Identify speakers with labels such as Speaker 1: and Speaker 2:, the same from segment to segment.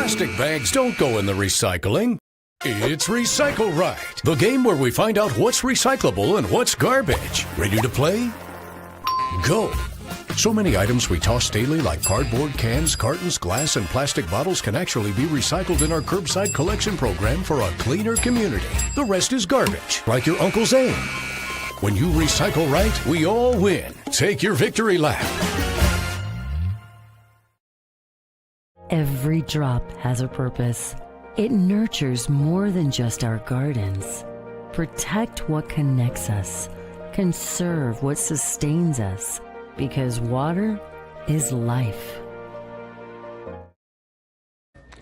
Speaker 1: Plastic bags don't go in the recycling. It's Recycle Right, the game where we find out what's recyclable and what's garbage. Ready to play? Go. So many items we toss daily like cardboard, cans, cartons, glass, and plastic bottles can actually be recycled in our curbside collection program for a cleaner community. The rest is garbage, like your Uncle Zane. When you recycle right, we all win. Take your victory lap.
Speaker 2: Every drop has a purpose. It nurtures more than just our gardens. Protect what connects us. Conserve what sustains us. Because water is life.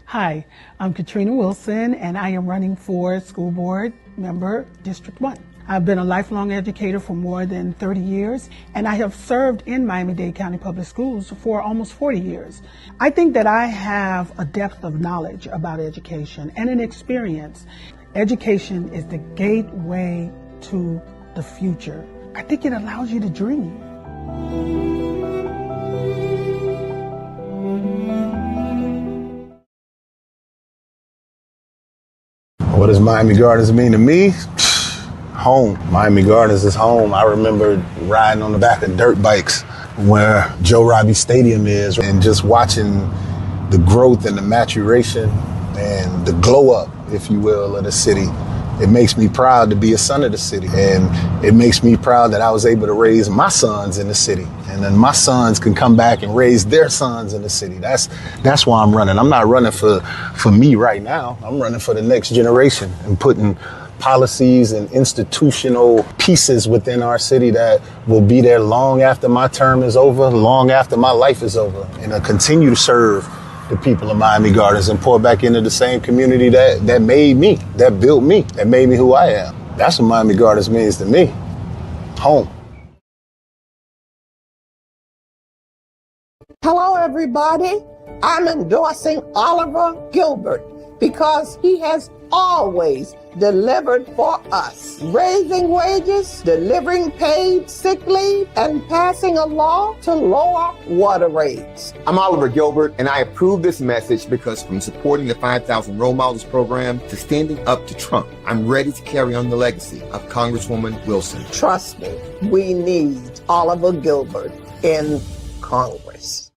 Speaker 3: Hi, I'm Katrina Wilson, and I am running for school board member, District 1. I've been a lifelong educator for more than 30 years, and I have served in Miami-Dade County Public Schools for almost 40 years. I think that I have a depth of knowledge about education and an experience. Education is the gateway to the future. I think it allows you to dream.
Speaker 4: What does Miami Gardens mean to me? Home. Miami Gardens is home. I remember riding on the back of dirt bikes where Joe Robbie Stadium is and just watching the growth and the maturation and the glow up, if you will, of the city. It makes me proud to be a son of the city, and it makes me proud that I was able to raise my sons in the city, and then my sons can come back and raise their sons in the city. That's why I'm running. I'm not running for me right now. I'm running for the next generation and putting policies and institutional pieces within our city that will be there long after my term is over, long after my life is over, and I continue to serve the people of Miami Gardens and pour back into the same community that made me, that built me, that made me who I am. That's what Miami Gardens means to me. Home.
Speaker 5: Hello, everybody. I'm endorsing Oliver Gilbert because he has always delivered for us, raising wages, delivering paid sick leave, and passing a law to lower water rates.
Speaker 6: I'm Oliver Gilbert, and I approve this message because from supporting the 5,000 Role Models program to standing up to Trump, I'm ready to carry on the legacy of Congresswoman Wilson.
Speaker 5: Trust me, we need Oliver Gilbert in Congress.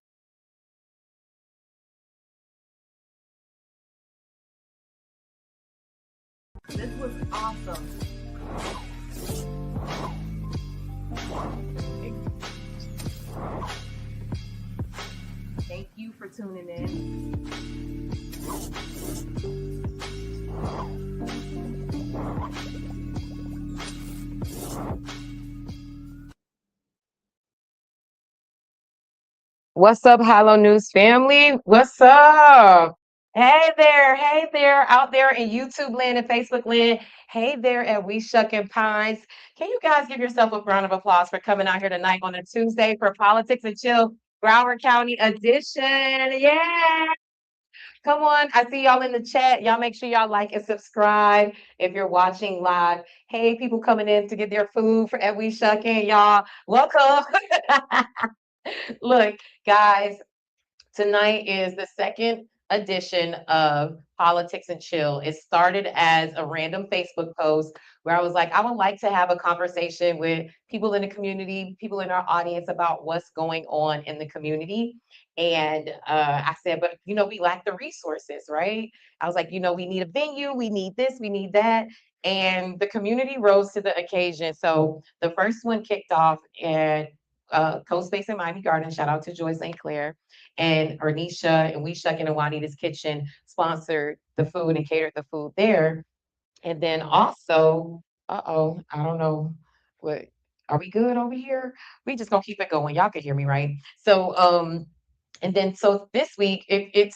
Speaker 7: This was awesome. Thank you for tuning in. What's up, Hollow News family? What's up? Hey there, out there in YouTube land and Facebook land. Hey there at We Shuckin' Pines. Can you guys give yourself a round of applause for coming out here tonight on a Tuesday for Politics and Chill, Broward County Edition? Yeah. Come on. I see y'all in the chat. Y'all make sure y'all like and subscribe if you're watching live. Hey, people coming in to get their food for at We Shuckin', y'all. Welcome. Look, guys, tonight is the second edition of Politics and Chill. It started as a random Facebook post where I was like, I would like to have a conversation with people in the community, people in our audience about what's going on in the community. And I said, but we lack the resources, right? I was like, we need a venue, we need this, we need that. And the community rose to the occasion. So the first one kicked off at Co-Space in Miami Gardens. Shout out to Joy St. Clair and Ernisha and We Shuckin' and Juanita's Kitchen sponsored the food and catered the food there. And then also, I don't know, what are we good over here? We just gonna keep it going. Y'all can hear me, right? So and then so this week it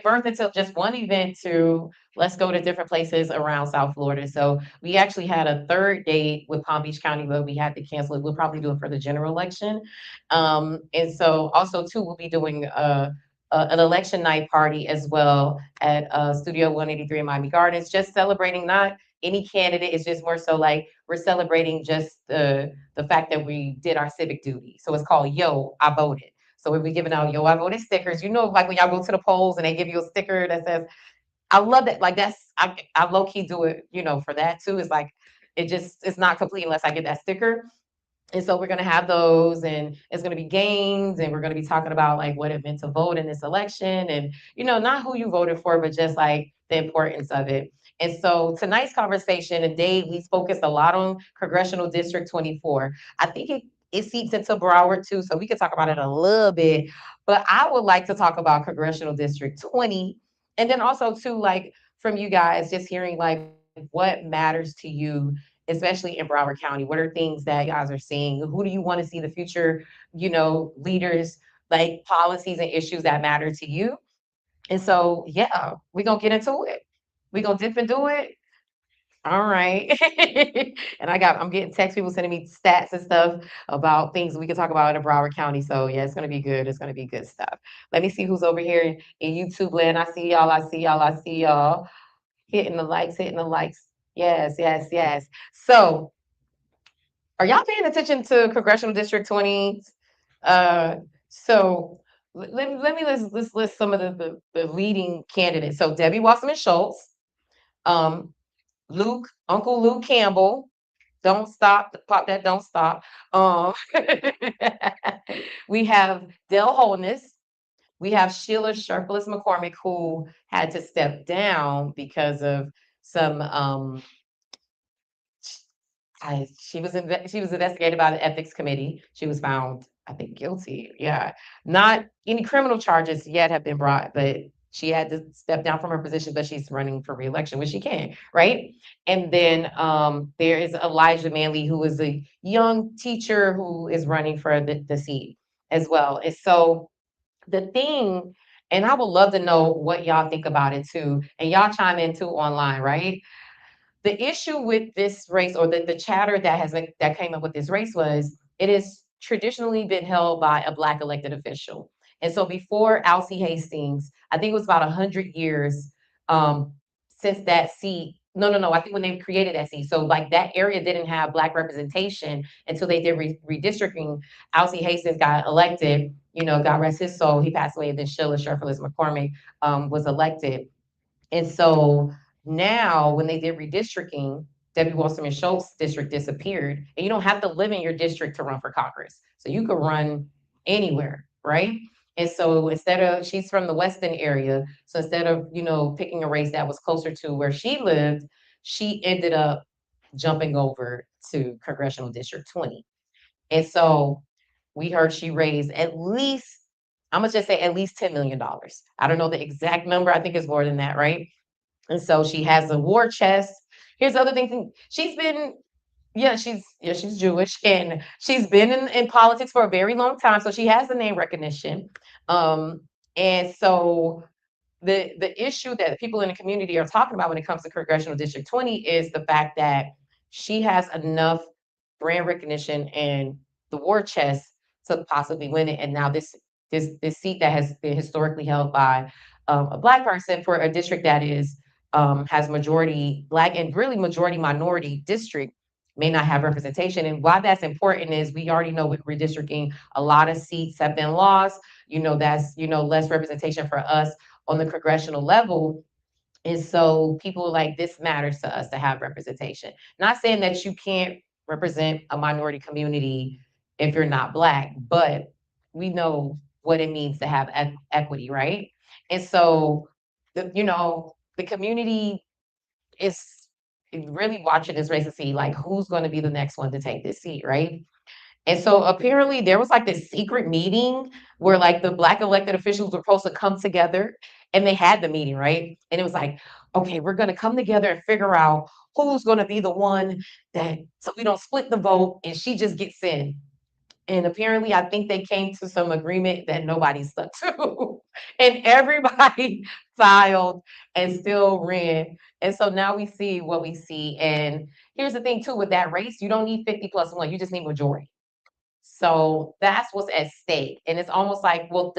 Speaker 7: birthed into just one event to let's go to different places around South Florida. So we actually had a third date with Palm Beach County, but we had to cancel it. We'll probably do it for the general election. And so also too, we'll be doing an election night party as well at Studio 183 in Miami Gardens, just celebrating not any candidate. It's just more so like we're celebrating just the fact that we did our civic duty. So it's called Yo, I Voted. So we'll be giving out, yo, I voted stickers. You know, like when y'all go to the polls and they give you a sticker that says, I love that. Like I low key do it, you know, for that too. It's like, it's not complete unless I get that sticker. And so we're going to have those, and it's going to be games, and we're going to be talking about like what it meant to vote in this election, and you know, not who you voted for, but just like the importance of it. And so tonight's conversation, and Dave, he's focused a lot on Congressional District 24. I think it seeps into Broward too, so we could talk about it a little bit. But I would like to talk about Congressional District 20, and then also too, like from you guys, just hearing like what matters to you, especially in Broward County. What are things that you guys are seeing? Who do you want to see the future, you know, leaders, like policies and issues that matter to you? And so, yeah, we're gonna get into it. We're gonna dip into it. All right. And I'm getting text people sending me stats and stuff about things we can talk about in Broward County. So yeah, it's gonna be good. It's gonna be good stuff. Let me see who's over here in YouTube land. I see y'all, I see y'all, I see y'all. Hitting the likes, hitting the likes. Yes, yes, yes. So are y'all paying attention to Congressional District 20? Uh, so let me let's list some of the leading candidates. So Debbie Wasserman Schultz, um, Uncle Luke Campbell, don't stop, pop that, don't stop. Um, we have Dale Holness, we have Sheila Sharpless McCormick, who had to step down because of some she was investigated by the ethics committee. She was found, I think, guilty. Yeah, not any criminal charges yet have been brought, but she had to step down from her position. But she's running for reelection, which she can, right? And then there is Elijah Manley, who is a young teacher who is running for the seat as well. And so the thing, and I would love to know what y'all think about it too, and y'all chime in too online, right? The issue with this race, or the chatter that came up with this race, was it has traditionally been held by a Black elected official. And so before Alcee Hastings, I think it was about 100 years since that seat. No. I think when they created that seat, so like that area didn't have Black representation until they did redistricting. Alcee Hastings got elected. You know, God rest his soul. He passed away. And then Sheila Sharpless McCormick was elected. And so now, when they did redistricting, Debbie Wasserman Schultz district disappeared, and you don't have to live in your district to run for Congress. So you could run anywhere, right? And so she's from the Weston area. So instead of, you know, picking a race that was closer to where she lived, she ended up jumping over to Congressional District 20. And so we heard she raised at least, I'm gonna just say at least $10 million. I don't know the exact number. I think it's more than that, right? And so she has a war chest. Here's the other thing. She's Jewish, and she's been in politics for a very long time. So she has the name recognition. And so the issue that people in the community are talking about when it comes to Congressional District 20 is the fact that she has enough brand recognition and the war chest to possibly win it. And now this seat that has been historically held by a Black person for a district that is has majority Black and really majority minority district may not have representation. And why that's important is we already know with redistricting, a lot of seats have been lost. You know, that's, you know, less representation for us on the congressional level. And so people like, this matters to us to have representation. Not saying that you can't represent a minority community if you're not Black, but we know what it means to have equity, right? And so, the community is really watching this race to see like who's going to be the next one to take this seat, right? And so apparently there was like this secret meeting where like the Black elected officials were supposed to come together, and they had the meeting, right? And it was like, okay, we're going to come together and figure out who's going to be the one so we don't split the vote and she just gets in. And apparently, I think they came to some agreement that nobody stuck to. And everybody filed and still ran. And so now we see what we see. And here's the thing, too, with that race, you don't need 50 plus one, you just need majority. So that's what's at stake. And it's almost like, well,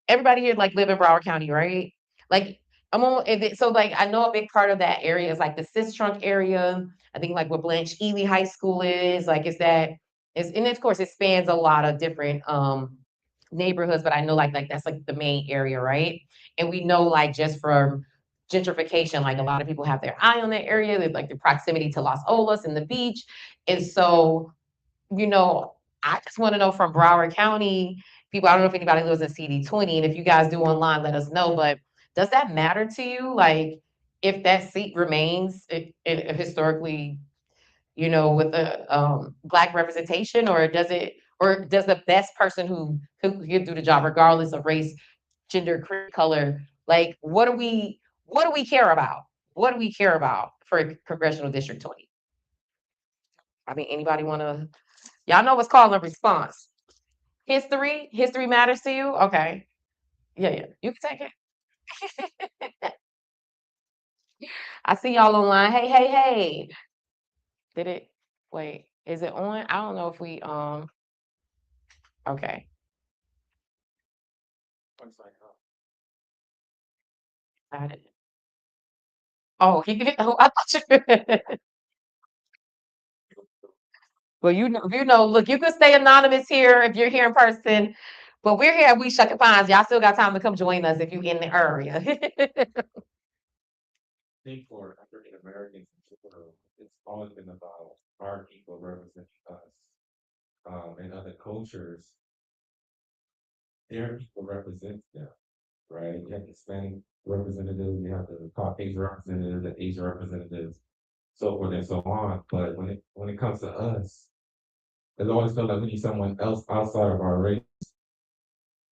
Speaker 7: everybody here like live in Broward County, right? Like, so like I know a big part of that area is like the Cis Trunk area. I think like where Blanche Ely High School is, like it's that and of course it spans a lot of different neighborhoods, but I know like that's like the main area, right? And we know like just from gentrification, like a lot of people have their eye on that area. There's like the proximity to Las Olas and the beach. And so, I just want to know from Broward County people. I don't know if anybody lives in CD20, and if you guys do online, let us know. But does that matter to you? Like, if that seat remains historically, with the Black representation, or does the best person who can do the job, regardless of race, gender, color, like what do we care about? What do we care about for Congressional District 20? I mean, anybody want to? Y'all know what's called a response. History matters to you. Okay, yeah, you can take it. I see y'all online. Hey. Did it? Wait, is it on? I don't know if we Okay. Got it. Oh, oh, I thought you. Well, look, you can stay anonymous here if you're here in person, but we're here at We Shuckin' Pines. Y'all still got time to come join us if you're in the area.
Speaker 8: Think for African Americans in general, it's always been about our people representing us. And other cultures, their people represent them, right? You have the Hispanic representatives, you have the Caucasian representatives, the Asian representatives, so forth and so on. But when it comes to us, it's always felt like we need someone else outside of our race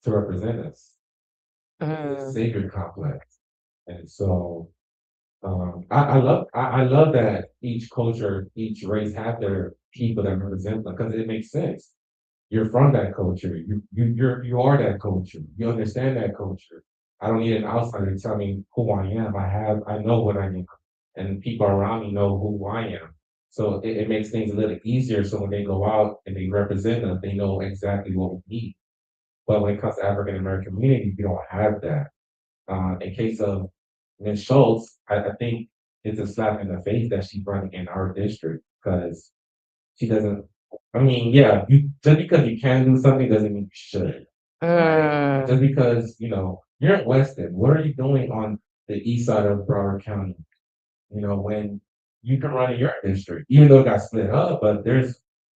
Speaker 8: to represent us. It's a sacred complex. And so I love that each culture, each race have their people that represent them because it makes sense. You're from that culture. You are that culture. You understand that culture. I don't need an outsider to tell me who I am. I know what I am, and people around me know who I am. So it makes things a little easier. So when they go out and they represent us, they know exactly what we need. But when it comes to African American community, we don't have that. In case of Ms. Schultz, I think it's a slap in the face that she's running in our district because she doesn't. I mean, yeah, just because you can do something doesn't mean you should. Right? Just because you're in Weston, what are you doing on the east side of Broward County? When you can run in your district, even though it got split up, but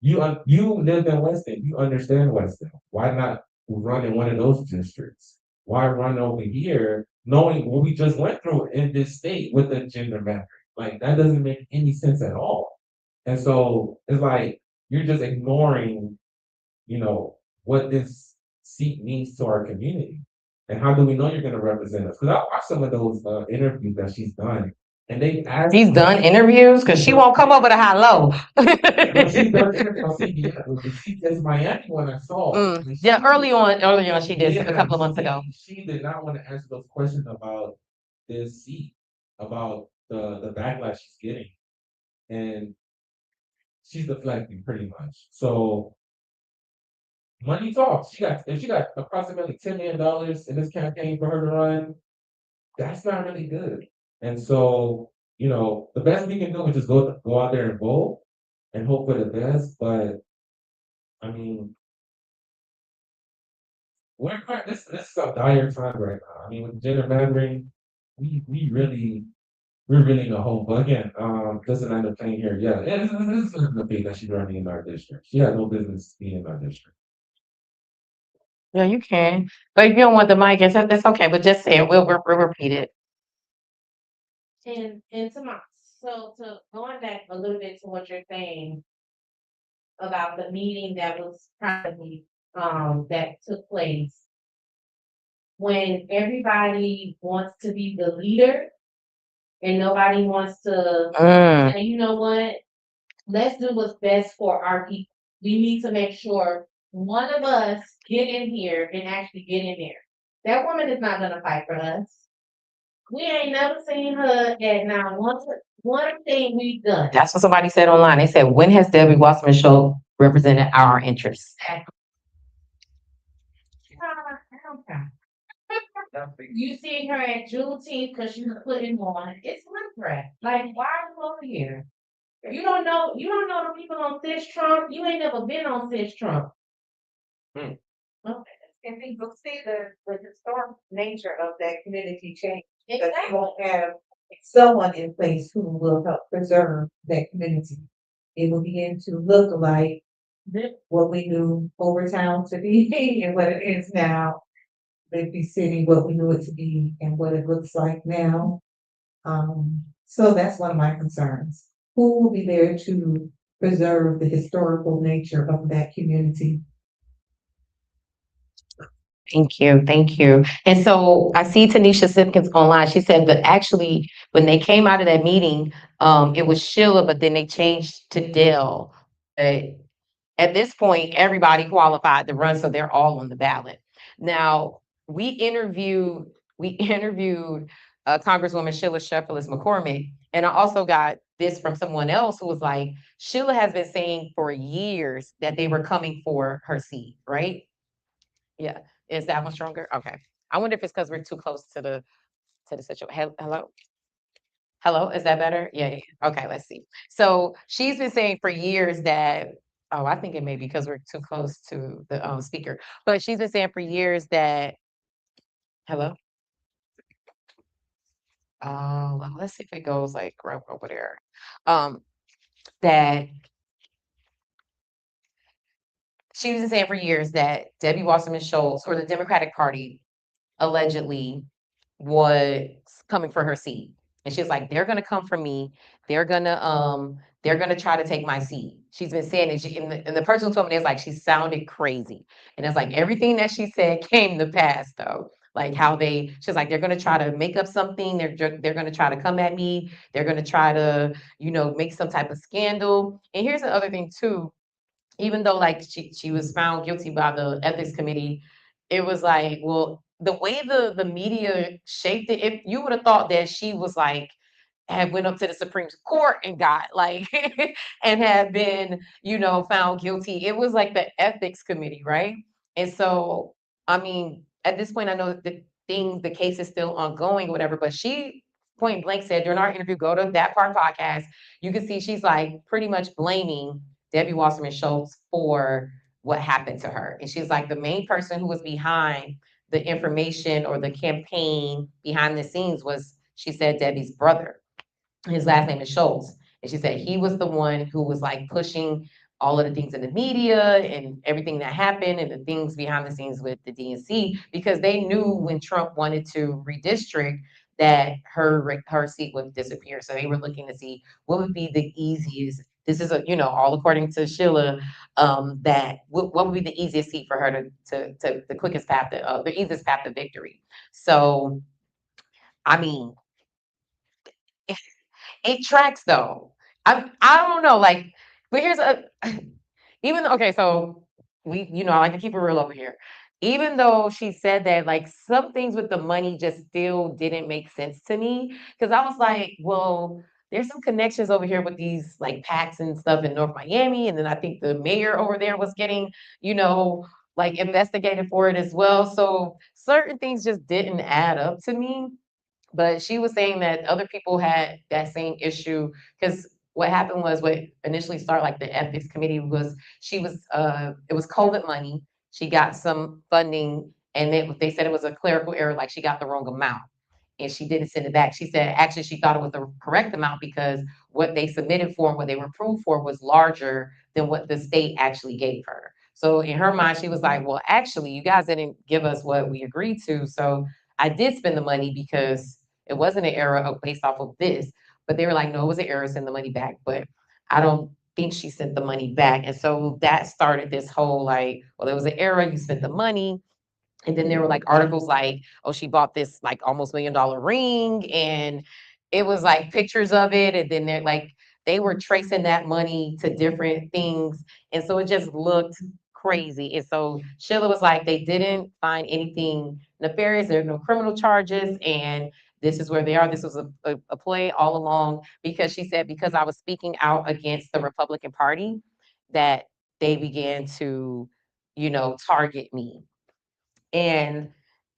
Speaker 8: you live in Weston, you understand Weston. Why not run in one of those districts? Why run over here knowing what we just went through in this state with the gender mattering? Like that doesn't make any sense at all. And so it's like you're just ignoring, what this seat means to our community. And how do we know you're going to represent us? Because I watched some of those interviews that she's done, and they asked.
Speaker 7: He's done interviews because she won't come up with a high low.
Speaker 8: She's done interviews on CBS. It's Miami when I saw.
Speaker 7: Yeah, early on, she did a couple of months ago.
Speaker 8: She did not want to answer those questions about this seat, about the backlash she's getting, and she's deflecting pretty much. So money talks. If she got approximately $10 million in this campaign for her to run, that's not really good. And so, the best we can do is just go out there and vote and hope for the best. But I mean, this is a dire time right now. I mean, with gender mattering, we're really in a hole. But again, doesn't end up playing here. Yeah, it's the thing that she's running in our district. She had no business being in our district.
Speaker 7: Yeah, you can. But if you don't want the mic, that's okay. But just say it. We'll repeat it.
Speaker 9: And to going back a little bit to what you're saying about the meeting that was probably that took place when everybody wants to be the leader and nobody wants to say, you know what, let's do what's best for our people. We need to make sure one of us get in here and actually get in there. That woman is not gonna fight for us. We ain't never seen her at now one thing we've done.
Speaker 7: That's what somebody said online. They said, when has Debbie Wasserman Schultz represented our interests?
Speaker 9: You see her at Juneteenth because she was putting on. It's witchcraft. Like, why are you over here? You don't know the people on Fish Trump. You ain't never been on Fish Trump.
Speaker 7: Hmm.
Speaker 9: Okay.
Speaker 10: And people see the historic nature of that community change. Because
Speaker 9: Exactly.
Speaker 10: you won't have someone in place who will help preserve that community. It will begin to look like what we knew Overtown to be and what it is now. Liffey City, what we knew it to be and what it looks like now. So that's one of my concerns. Who will be there to preserve the historical nature of that community?
Speaker 7: Thank you, thank you. And so I see Tanisha Simpkins online. She said that actually, when they came out of that meeting, it was Sheila, but then they changed to Dell. At this point, everybody qualified to run, so they're all on the ballot. Now, we interviewed Congresswoman Sheila Sheffield McCormick, and I also got this from someone else who was like, Sheila has been saying for years that they were coming for her seat, right? Yeah. Is that one stronger? Okay. I wonder if it's because we're too close to the situation. Hello? Hello, is that better? Yeah, yeah, yeah. Okay, let's see. So she's been saying for years that, oh, I think it may be because we're too close to the speaker, but she's been saying for years that, hello? Oh, well, let's see if it goes like right over there. Um, that she's been saying for years that Debbie Wasserman Schultz or the Democratic Party allegedly was coming for her seat. And she was like, they're gonna come for me. They're gonna try to take my seat. She's been saying it. And the person who told me this, like, she sounded crazy. And it's like everything that she said came to pass though. Like she's like, they're gonna try to make up something, they're gonna try to come at me, they're gonna try to, make some type of scandal. And here's the other thing too, even though like she was found guilty by the ethics committee, it was like, well, the way the media shaped it, if you would have thought that she was like had went up to the Supreme Court and got like and had been, found guilty. It was like the ethics committee, right? And so, I mean, at this point, I know the case is still ongoing, or whatever, but she point blank said during our interview, go to that part podcast, you can see she's like pretty much blaming Debbie Wasserman Schultz for what happened to her. And she's like the main person who was behind the information or the campaign behind the scenes was, she said, Debbie's brother. His last name is Schultz. And she said he was the one who was like pushing all of the things in the media and everything that happened and the things behind the scenes with the DNC, because they knew when Trump wanted to redistrict that her seat would disappear. So they were looking to see what would be the easiest. This is all according to Sheila, that what would be the easiest seat for her to the quickest path, the easiest path to victory. So, I mean, it tracks though. I don't know, like, but here's a even okay, so I like to keep it real over here. Even though she said that, like, some things with the money just still didn't make sense to me. Cause I was like, well, there's some connections over here with these like PACs and stuff in North Miami. And then I think the mayor over there was getting, like investigated for it as well. So certain things just didn't add up to me. But she was saying that other people had that same issue because what happened was what initially started like the ethics committee was it was COVID money. She got some funding and they said it was a clerical error, like she got the wrong amount and she didn't send it back. She said actually she thought it was the correct amount because what they submitted for and what they were approved for was larger than what the state actually gave her. So in her mind, she was like, well, actually, you guys didn't give us what we agreed to. So I did spend the money because it wasn't an error based off of this, but they were like, no, it was an error, send the money back. But I don't think she sent the money back. And so that started this whole like, well, there was an error, you spent the money. And then there were like articles like, oh, she bought this like almost $1 million ring. And it was like pictures of it. And then they're like, they were tracing that money to different things. And so it just looked crazy. And so Sheila was like, they didn't find anything nefarious. There are no criminal charges. And this is where they are. This was a play all along because she said, because I was speaking out against the Republican Party, that they began to, target me. And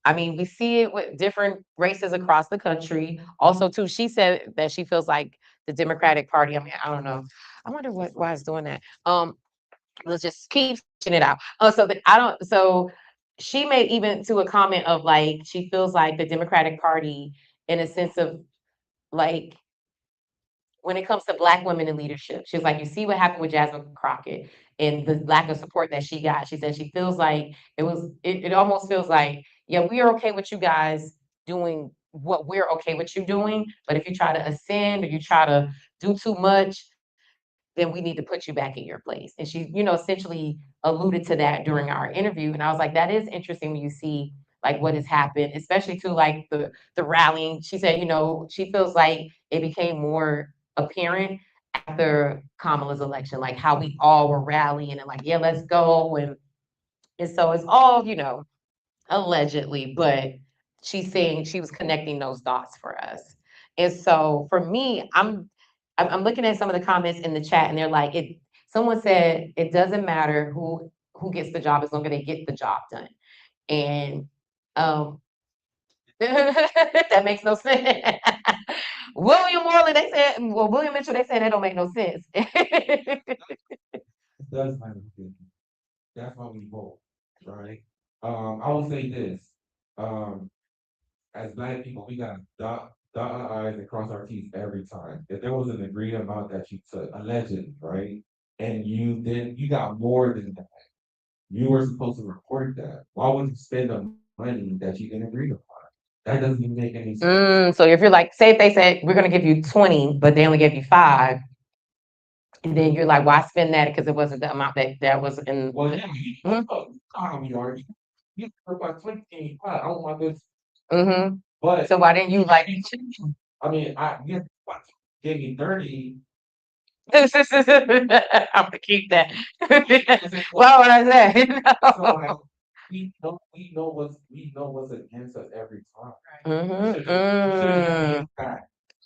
Speaker 7: I mean, we see it with different races across the country. Also, too, she said that she feels like the Democratic Party. I mean, I don't know. I wonder why it's doing that. Let's just keep switching it out. So that I don't. So she made even to a comment of like she feels like the Democratic Party, in a sense of like when it comes to Black women in leadership. She was like, you see what happened with Jasmine Crockett and the lack of support that she got. She said she feels like it almost feels like, yeah, we are okay with you guys doing what we're okay with you doing. But if you try to ascend or you try to do too much, then we need to put you back in your place. And she, essentially alluded to that during our interview. And I was like, that is interesting when you see like what has happened, especially to like the rallying. She said, she feels like it became more apparent after Kamala's election, like how we all were rallying and like, yeah, let's go. And so it's all, allegedly, but she's saying she was connecting those dots for us. And so for me, I'm looking at some of the comments in the chat and they're like, someone said it doesn't matter who gets the job as long as they get the job done. And that makes no sense. William Morley, they said, well, William Mitchell, they said that don't make no sense.
Speaker 8: It does matter. That's why we vote, right? I will say this. As Black people, we got dot our I's and cross our T's every time. If there was an agreed amount that you took, allegedly, right? And you got more than that. You were supposed to report that. Why would you spend the money that you didn't agree upon? That doesn't even make any sense.
Speaker 7: So if you're like, say if they said we're gonna give you 20, but they only gave you 5, and then you're like, why spend that? Because it wasn't the amount that was in.
Speaker 8: Well, yeah, we are. You about 20, I don't want this. But
Speaker 7: So why didn't you like?
Speaker 8: I mean, you gave me 30.
Speaker 7: I'm gonna keep that. What would I say?
Speaker 8: So we know what's against us every time.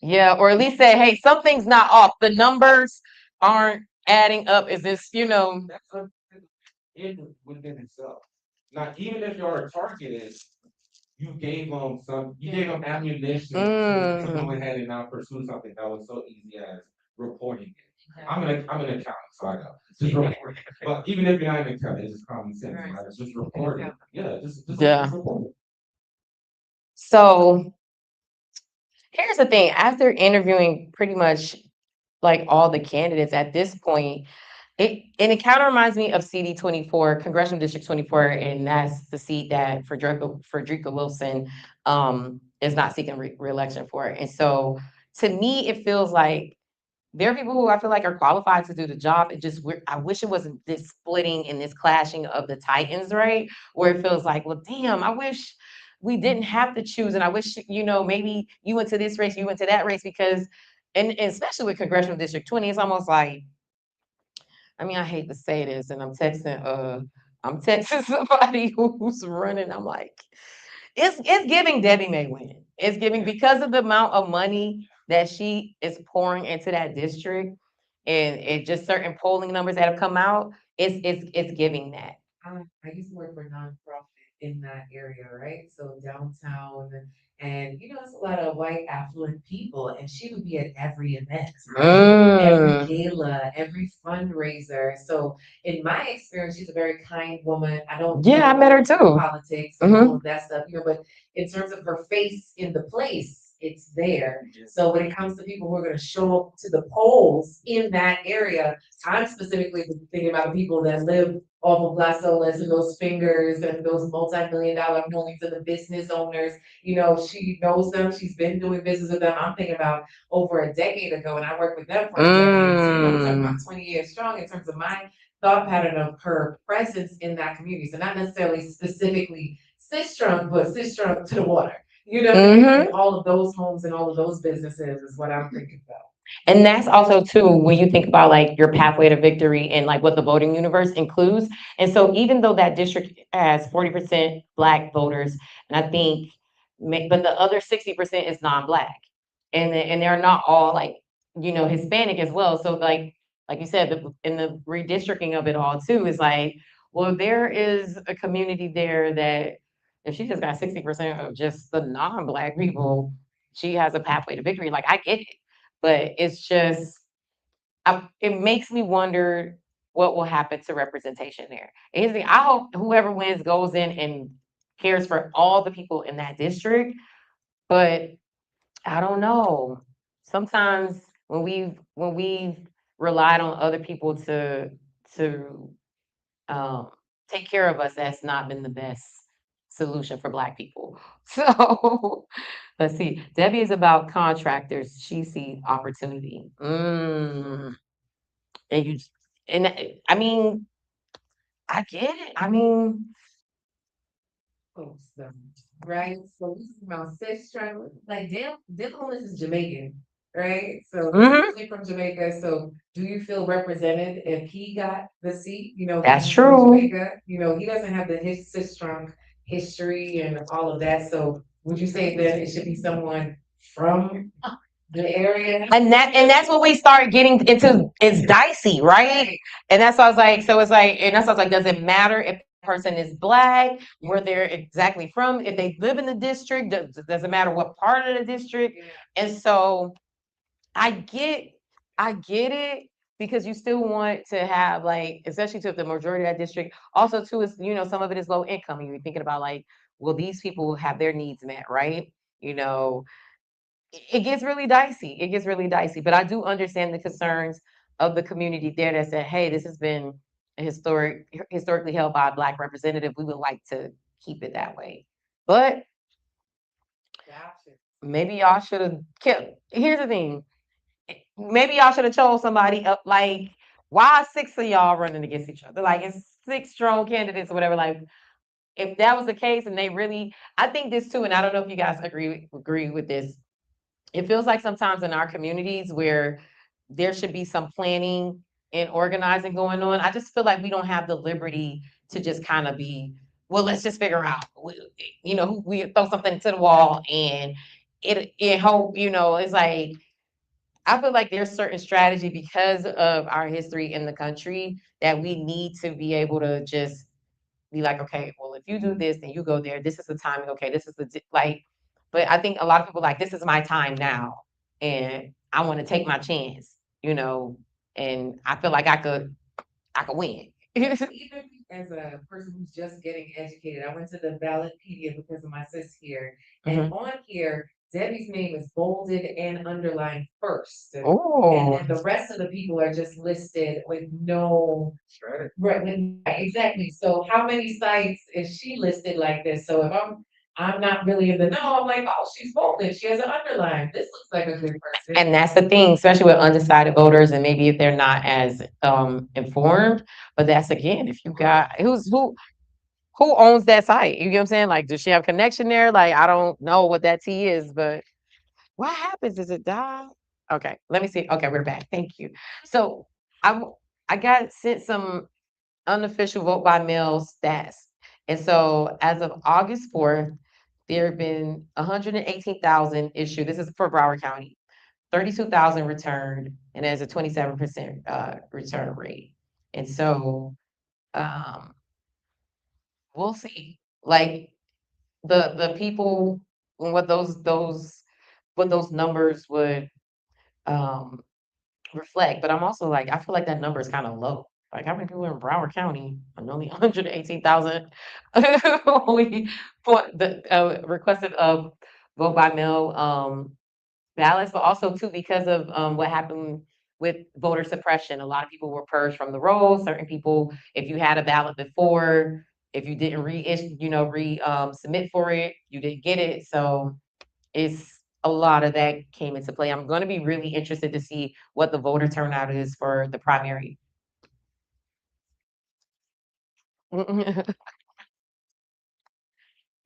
Speaker 7: Yeah, or at least say, hey, something's not off. The numbers aren't adding up. Is this,
Speaker 8: That's within itself. Now, even if your target is you gave them ammunition to go ahead and now pursue something that was so easy as reporting it. I'm an accountant, so I know. Just report. But even if you're not an accountant, it's just common sense, right? Just report it. Yeah, just report it.
Speaker 7: So here's the thing. After interviewing pretty much like all the candidates at this point, it kind of reminds me of CD 24, Congressional District 24, and that's the seat that Frederica Wilson is not seeking re-election for. And so to me, it feels like there are people who I feel like are qualified to do the job. I wish it wasn't this splitting and this clashing of the titans, right? Where it feels like, well, damn, I wish we didn't have to choose. And I wish, maybe you went to this race, you went to that race, because, and especially with Congressional District 20, it's almost like, I mean, I hate to say this, and I'm texting somebody who's running. I'm like, it's giving Debbie May win. It's giving because of the amount of money that she is pouring into that district, and it just certain polling numbers that have come out. It's giving that.
Speaker 10: I used to work for a nonprofit in that area, right? So downtown, and it's a lot of white affluent people, and she would be at every event, right? Every gala, every fundraiser. So in my experience, she's a very kind woman. I don't
Speaker 7: Yeah, I met her too.
Speaker 10: Politics and all of that stuff, but in terms of her face in the place, it's there. So when it comes to people who are going to show up to the polls in that area, I'm specifically thinking about the people that live off of Las Olas and those fingers and those multi-million-dollar homes and the business owners. She knows them. She's been doing business with them. I'm thinking about over a decade ago, and I worked with them for a decade. So, I'm talking about 20 years strong in terms of my thought pattern of her presence in that community. So not necessarily specifically cis-strong, but cis-strong to the water. And all of those homes and all of those businesses is what I'm thinking about.
Speaker 7: And that's also too when you think about like your pathway to victory and like what the voting universe includes. And so even though that district has 40% Black voters, and I think, but the other 60% is non-Black, and they're not all like Hispanic as well. So like you said, in the redistricting of it all too is like, well, there is a community there that if she just got 60% of just the non-black people, she has a pathway to victory. Like I get it, but it's just it makes me wonder what will happen to representation there. And here's the thing, I hope whoever wins goes in and cares for all the people in that district, but I don't know. Sometimes when we've relied on other people to um, take care of us, that's not been the best solution for Black people. So let's see. Debbie is about contractors. She sees opportunity. And you, and I mean, I get it. I mean,
Speaker 9: Oh, so, right? So this is about sex travel. Like Dale Holmes is Jamaican, right? So he's
Speaker 7: mhm,
Speaker 9: originally from Jamaica. So do you feel represented if he got the seat? You know,
Speaker 7: that's
Speaker 9: he's from
Speaker 7: true.
Speaker 9: Jamaica. You know, he doesn't have the his strong history and all of that. So would you say that it should be someone from the area?
Speaker 7: And that's what we start getting into. It's dicey, right?
Speaker 9: Right.
Speaker 7: And that's why I was like, so it's like, and that's why I was like, does it matter if the person is Black, where they're exactly from, if they live in the district, does it matter what part of the district?
Speaker 9: Yeah.
Speaker 7: And so I get, I get it because you still want to have like, especially to the majority of that district. Also, too, is some of it is low income, and you're thinking about like, will these people have their needs met, right? You know, it gets really dicey. It gets really dicey. But I do understand the concerns of the community there that said, hey, this has been a historically held by a Black representative. We would like to keep it that way. But
Speaker 9: Gotcha.
Speaker 7: maybe y'all should have kept. Here's the thing. Maybe y'all should have chose somebody up. Like, why are 6 of y'all running against each other? Like, it's 6 strong candidates or whatever. Like, if that was the case, and they really, I think this too, and I don't know if you guys agree with this. It feels like sometimes in our communities where there should be some planning and organizing going on. I just feel like we don't have the liberty to just kind of be, well, let's just figure out, we throw something to the wall and it hope, it's like, I feel like there's certain strategy because of our history in the country that we need to be able to just be like, okay, well, if you do this, then you go there. This is the timing. Okay, this is like. But I think a lot of people like this is my time now, and I want to take my chance, and I feel like I could win.
Speaker 9: Even as a person who's just getting educated, I went to the Ballotpedia because of my sis here. And
Speaker 7: Mhm.
Speaker 9: on here, Debbie's name is bolded and underlined first. And
Speaker 7: Oh,
Speaker 9: then the rest of the people are just listed with no right, exactly. So how many sites is she listed like this? So if I'm not really in the know, I'm like, oh, she's bolded. She has an underline. This looks like a good person.
Speaker 7: and that's the thing, especially with undecided voters, and maybe if they're not as informed. But that's again, if you got who owns that site? You get what I'm saying? Like, does she have connection there? Like, I don't know what that T is, but what happens? Does it die? Okay, let me see. Okay, we're back. Thank you. So I w- I got sent some unofficial vote by mail stats. And so as of August 4th, there have been 118,000 issued. This is for Broward County, 32,000 returned, and there's a 27% return rate. And so um, we'll see. Like the people, what those numbers would um, reflect. But I'm also like, I feel like that number is kind of low. Like, how many people in Broward County? And only 118,000 only requested of vote by mail ballots, but also too because of what happened with voter suppression. A lot of people were purged from the rolls. Certain people, if you had a ballot before, if you didn't submit for it, you didn't get it. So it's a lot of that came into play. I'm going to be really interested to see what the voter turnout is for the primary.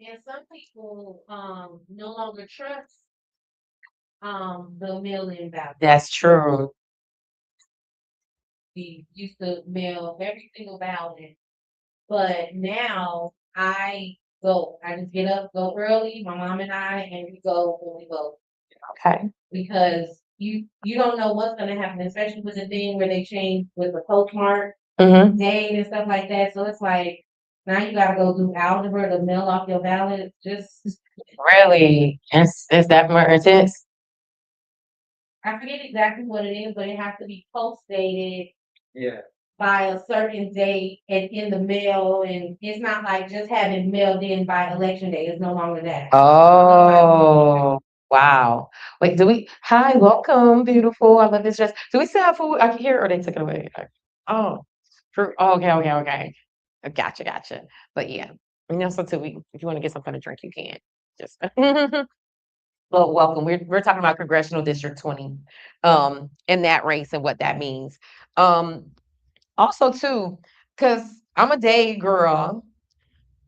Speaker 9: And some people no longer trust the mail-in ballot.
Speaker 7: That's true.
Speaker 9: We used to mail every single ballot, but now I go. I just get up, go early, my mom and I, and we go when we vote.
Speaker 7: Okay.
Speaker 9: Because you don't know what's gonna happen, especially with the thing where they change with the postmark
Speaker 7: Hmm.
Speaker 9: date and stuff like that. So it's like Now you gotta go do algebra to mail off your ballot, just,
Speaker 7: Really? Is that more intense?
Speaker 9: I forget exactly what it is, but it has to be post-dated
Speaker 8: Yeah.
Speaker 9: by a certain date and in the mail, and it's not like just having mailed in by election day, it's no longer that.
Speaker 7: Oh, wow. Wait, hi, welcome, beautiful. I love this dress. Do we still have food? I can hear, or they took it away. Oh, fruit. Oh, okay. Gotcha. But yeah, so too, if you want to get something to drink, you can. Just, well, welcome. We're talking about Congressional District 20, in that race and what that means. Also too, because I'm a day girl.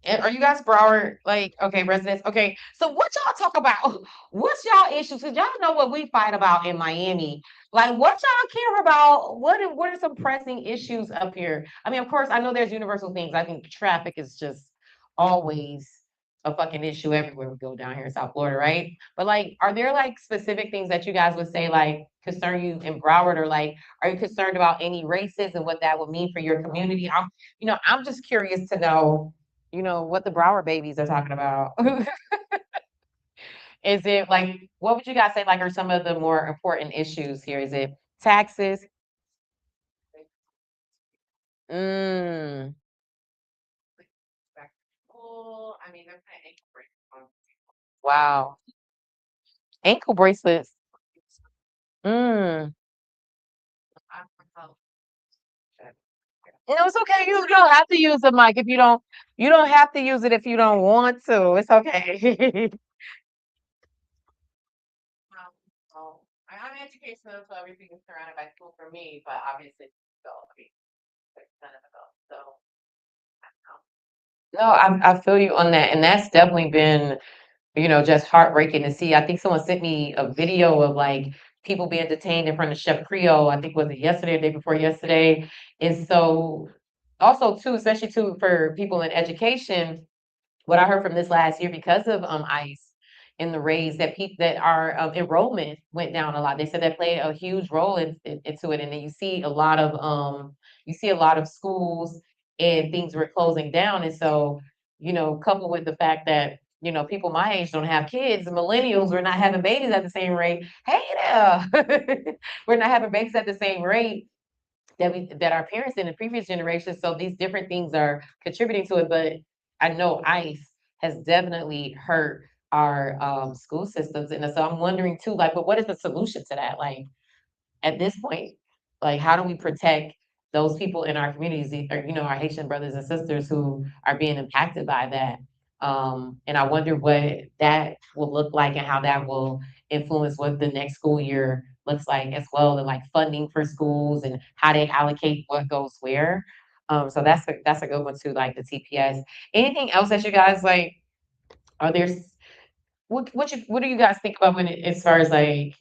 Speaker 7: And are you guys Broward, like, okay, residents? Okay, so what y'all talk about? What's y'all issues? Because y'all know what we fight about in Miami. Like, what y'all care about? What are some pressing issues up here? I mean, of course, I know there's universal things. I think traffic is just always a fucking issue everywhere we go down here in South Florida, right? But like, are there like specific things that you guys would say like concern you in Broward, or like, are you concerned about any races and what that would mean for your community? I'm just curious to know what the Broward babies are talking about. Is it like, what would you guys say, like, are some of the more important issues here? Is it taxes? Mm,
Speaker 9: I mean, they're paying ankle bracelets.
Speaker 7: wow. Ankle bracelets. Mm. It's okay. You don't have to use the mic if you don't have to use it if you don't want to. It's okay.
Speaker 9: So I'm educational, so everything is surrounded by school for me, but obviously, so I mean, there's none of those. So I
Speaker 7: No, I feel you on that. And that's definitely been just heartbreaking to see. I think someone sent me a video of like people being detained in front of Chef Creole. I think was it yesterday or the day before yesterday. And so also too, especially too for people in education, what I heard from this last year because of ICE and the raise that people that our enrollment went down a lot. They said that played a huge role into it. And then you see a lot of schools and things were closing down. And so, coupled with the fact that people my age don't have kids, the millennials were not having babies at the same rate. Hey there, we're not having babies at the same rate that our parents in the previous generation. So these different things are contributing to it. But I know ICE has definitely hurt our school systems. And so I'm wondering too, like, but what is the solution to that? Like at this point, like how do we protect those people in our communities, or our Haitian brothers and sisters who are being impacted by that? And I wonder what that will look like and how that will influence what the next school year looks like as well, and like funding for schools and how they allocate what goes where. So that's a good one too, like the TPS. Anything else that you guys like? Are there what do you guys think about as far as like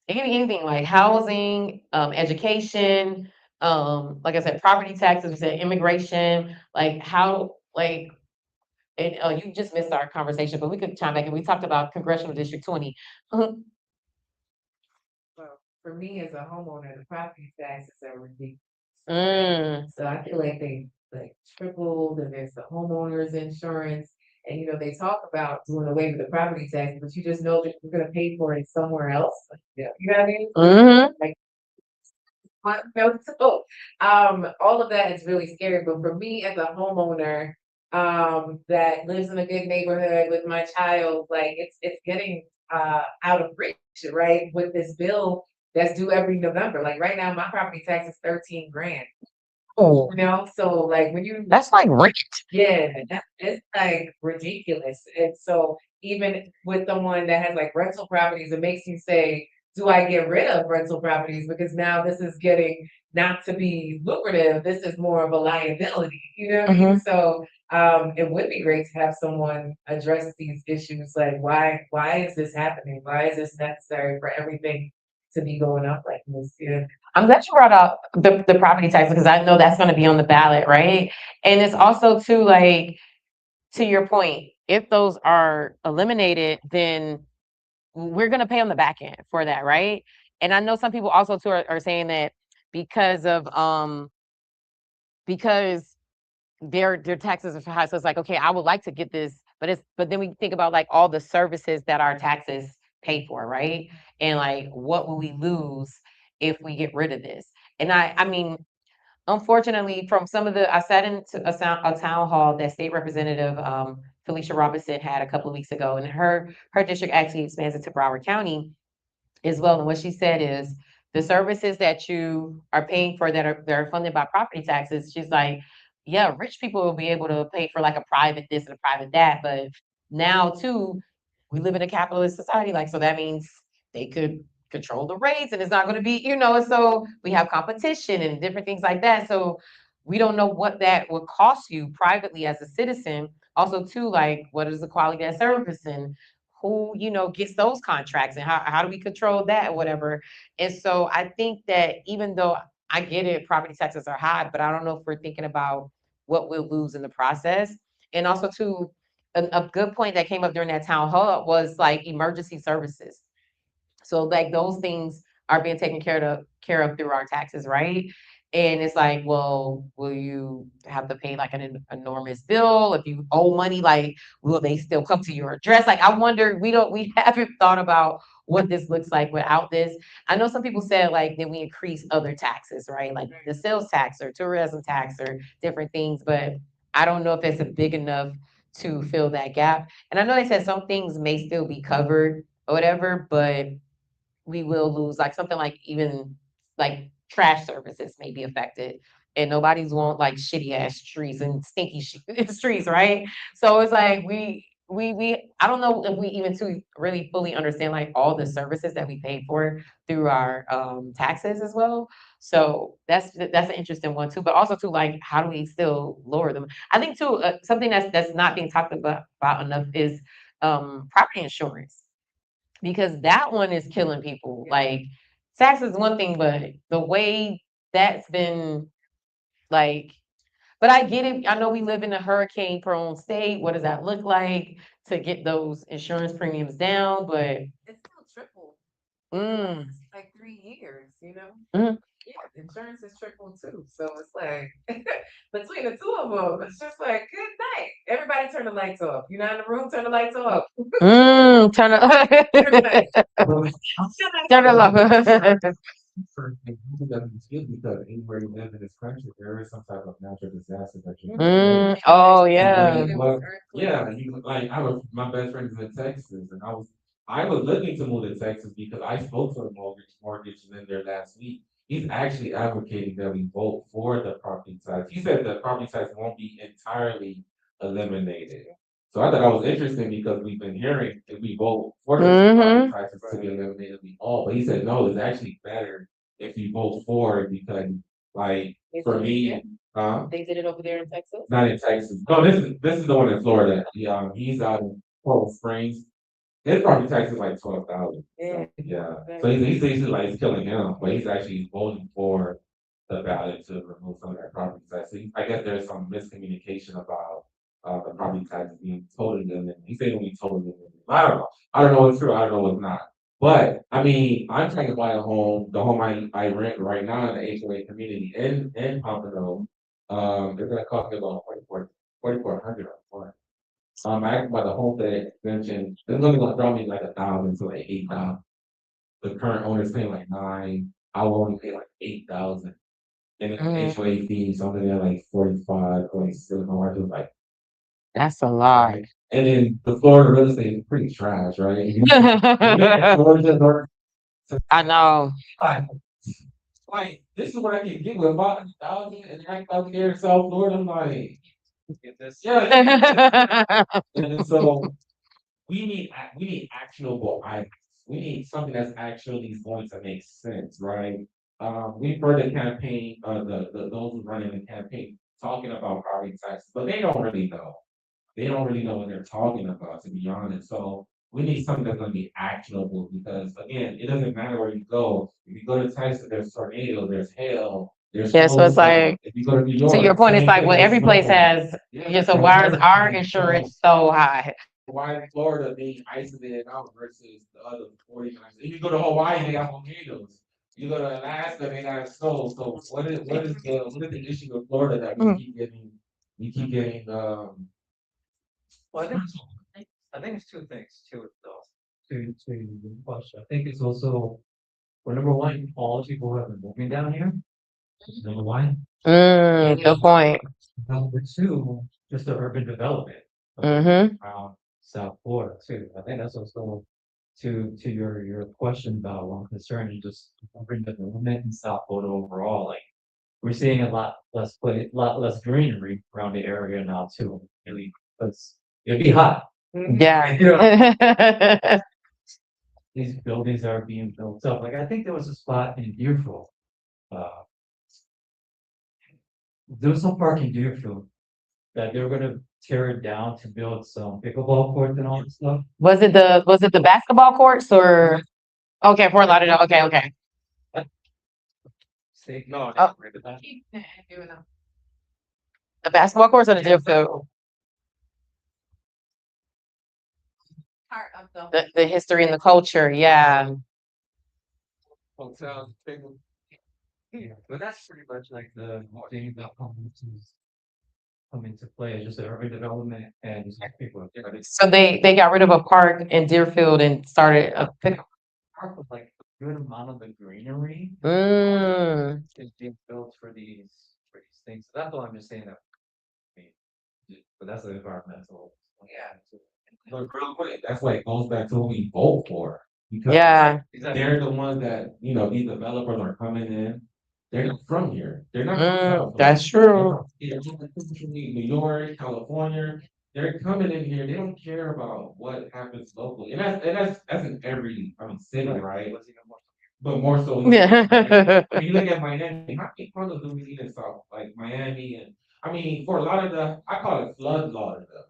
Speaker 7: anything like housing, education, like I said, property taxes, we said immigration, like how like and you just missed our conversation, but we could chime back and we talked about Congressional District 20.
Speaker 10: Well, for me as a homeowner, the property taxes are ridiculous.
Speaker 7: Mm,
Speaker 10: So I feel like they like tripled, and there's the homeowners insurance. And they talk about doing away with the property tax, but you just know that you're gonna pay for it somewhere else. Like, yeah, you know what I mean?
Speaker 7: hmm
Speaker 10: Like, so all of that is really scary. But for me as a homeowner, that lives in a good neighborhood with my child, like it's getting out of reach, right? With this bill that's due every November. Like right now, my property tax is 13 grand.
Speaker 7: Oh,
Speaker 10: So like when you
Speaker 7: that's like rent.
Speaker 10: yeah, it's like ridiculous. And so even with someone that has like rental properties, it makes you say, do I get rid of rental properties? Because now this is getting not to be lucrative. This is more of a liability, you know what I mean? So it would be great to have someone address these issues. Like why is this happening? Why is this necessary for everything to be going up like this? Yeah.
Speaker 7: I'm glad you brought up the property tax because I know that's going to be on the ballot, right? And it's also too like to your point, if those are eliminated, then we're going to pay on the back end for that, right? And I know some people also too are saying that because of because their taxes are high. So it's like, okay, I would like to get this, but then we think about like all the services that our taxes pay for, right? And like, what will we lose if we get rid of this? And I mean, unfortunately, from some of the, I sat into a town hall that State Representative Felicia Robinson had a couple of weeks ago, and her district actually expands into Broward County as well. And what she said is the services that you are paying for that are funded by property taxes, she's like, yeah, rich people will be able to pay for like a private this and a private that. But now too, we live in a capitalist society, like so that means they could control the rates and it's not going to be, and so we have competition and different things like that. So we don't know what that would cost you privately as a citizen. Also, too, like what is the quality of that service and who gets those contracts and how do we control that or whatever. And so I think that even though I get it, property taxes are high, but I don't know if we're thinking about what we'll lose in the process. And also too, a good point that came up during that town hall was like emergency services. So like those things are being taken care of through our taxes, right? And it's like, well, will you have to pay like an enormous bill if you owe money? Like, will they still come to your address? Like, I wonder. We haven't thought about what this looks like without this. I know some people said like then we increase other taxes, right? Like the sales tax or tourism tax or different things, but I don't know if it's a big enough to fill that gap. And I know they said some things may still be covered or whatever, but we will lose like something like even like trash services may be affected and nobody's want like shitty ass streets and stinky streets, right? So it's like we I don't know if we even to really fully understand like all the services that we pay for through our taxes as well. So that's an interesting one too, but also too like how do we still lower them? I think too something that's not being talked about enough is property insurance, because that one is killing people. Like tax is one thing, but the way that's been like, but I get it. I know we live in a hurricane prone state. What does that look like to get those insurance premiums down? But
Speaker 11: It's still triple.
Speaker 7: mm,
Speaker 11: It's like 3 years,
Speaker 7: mhm.
Speaker 11: Yeah, insurance is triple too. So it's like between the two of them, it's just like good night. Everybody turn the lights off. You're not in the room, turn the lights off.
Speaker 7: Turn
Speaker 11: Everybody.
Speaker 7: turn it off.
Speaker 8: For because anywhere you live in this country, there is some type of natural disaster that you
Speaker 7: Oh
Speaker 8: yeah.
Speaker 7: yeah.
Speaker 8: Well, yeah, like my best friend is in Texas, and I was looking to move to Texas because I spoke to a mortgage in there last week. He's actually advocating that we vote for the property tax. He said the property tax won't be entirely eliminated. So I thought that was interesting because we've been hearing if we vote for the property taxes to be eliminated, we all. But he said no, it's actually better if you vote for it because, like, for me,
Speaker 7: They did it over there in Texas.
Speaker 8: not in Texas. No, this is the one in Florida. He's out in Coral Springs. His property tax is like 12,000.
Speaker 7: Yeah.
Speaker 8: Yeah. So he's like it's killing him, but he's actually voting for the ballot to remove some of that property tax. So I guess there's some miscommunication about the property tax being totally eliminated. He said it'll be totally eliminated. I don't know. I don't know what's true. I don't know what's not. But I mean, I'm trying to buy a home. The home I rent right now in the HOA community in Pompano. They're gonna cost me about 4,400 a month. I asked about the home that mentioned, they're only gonna throw me like 1,000 to like 8,000. The current owner's paying like 9, I will only pay like 8,000. And then the HOA fee, something at like 45, 46, my wife was like,
Speaker 7: That's a lot.
Speaker 8: right. And then the Florida real estate is pretty trash, right? Florida, North,
Speaker 7: I know.
Speaker 8: like, this is what I can get with about 1,000 and right out here in South Florida. I'm like, yeah. And so we need actionable items. We need something that's actually going to make sense, right? We've heard the campaign, the those who running the campaign talking about property taxes, but they don't really know. They don't really know what they're talking about, to be honest. So we need something that's gonna be actionable because again, it doesn't matter where you go. If you go to Texas, there's tornado, there's hail, there's
Speaker 7: Yeah, so it's
Speaker 8: snowstorm.
Speaker 7: like,
Speaker 8: If you go to New
Speaker 7: to
Speaker 8: York,
Speaker 7: your point, it's
Speaker 8: same
Speaker 7: like,
Speaker 8: thing
Speaker 7: well,
Speaker 8: with
Speaker 7: every place
Speaker 8: snow.
Speaker 7: has, yeah, so why is our insurance so high?
Speaker 8: Why in Florida being isolated out versus the other 49? If you go to Hawaii, they got tornadoes. You go to Alaska, they got snow. So what is the issue with Florida that we keep getting We keep getting,
Speaker 12: Well, I think it's two things to it though. To your question, I think it's also, well, number one, all the people who have been moving down here. Number one.
Speaker 7: Good point.
Speaker 12: Number two, just the urban development
Speaker 7: Mm-hmm.
Speaker 12: around South Florida too. I think that's also to your question about one concern and just urban development in South Florida overall. Like we're seeing a lot less greenery around the area now too. Really, because it'd be hot.
Speaker 7: Yeah.
Speaker 12: You know, these buildings are being built up. Like I think there was a spot in Deerfield. Uh, there was some park in Deerfield that they were gonna tear it down to build some pickleball courts and all that stuff.
Speaker 7: Was it the basketball courts or okay, Fort Lauderdale. Okay, okay.
Speaker 12: No,
Speaker 7: Oh. The basketball courts or the gym field?
Speaker 11: Part of the.
Speaker 7: The history and the culture, yeah.
Speaker 12: Hotels, yeah, but that's pretty much like the thing that come into play, just the urban development and just like people.
Speaker 7: So they got rid of a park in Deerfield and started a pick.
Speaker 12: Park with like a good amount of the greenery is being built for these things. So that's what I'm just saying that. I mean, but that's the environmental.
Speaker 11: Yeah.
Speaker 8: But real quick, that's why it goes back to what we vote for. Because
Speaker 7: Yeah.
Speaker 8: they're the ones that, these developers are coming in. They're not from here. They're not from South
Speaker 7: That's
Speaker 8: Florida.
Speaker 7: true.
Speaker 8: They're from New York, California. They're coming in here. They don't care about what happens locally. And that's in every city, right? But more so.
Speaker 7: Yeah.
Speaker 8: When you look at Miami, how many condos do we need in South? Like Miami and for a lot of I call it flood Lauderdale.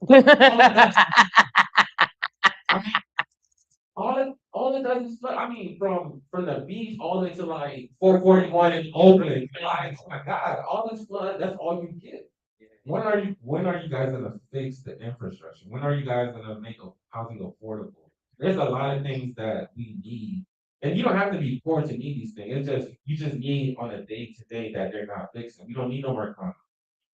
Speaker 8: All it does is flood. From the beach all the way to like 441 in Oakland. Like, oh my God, all this flood, that's all you get. When are you guys gonna fix the infrastructure? When are you guys gonna make housing affordable? There's a lot of things that we need. And you don't have to be poor to need these things. You just need on a day to day that they're not fixing. We don't need no more condos.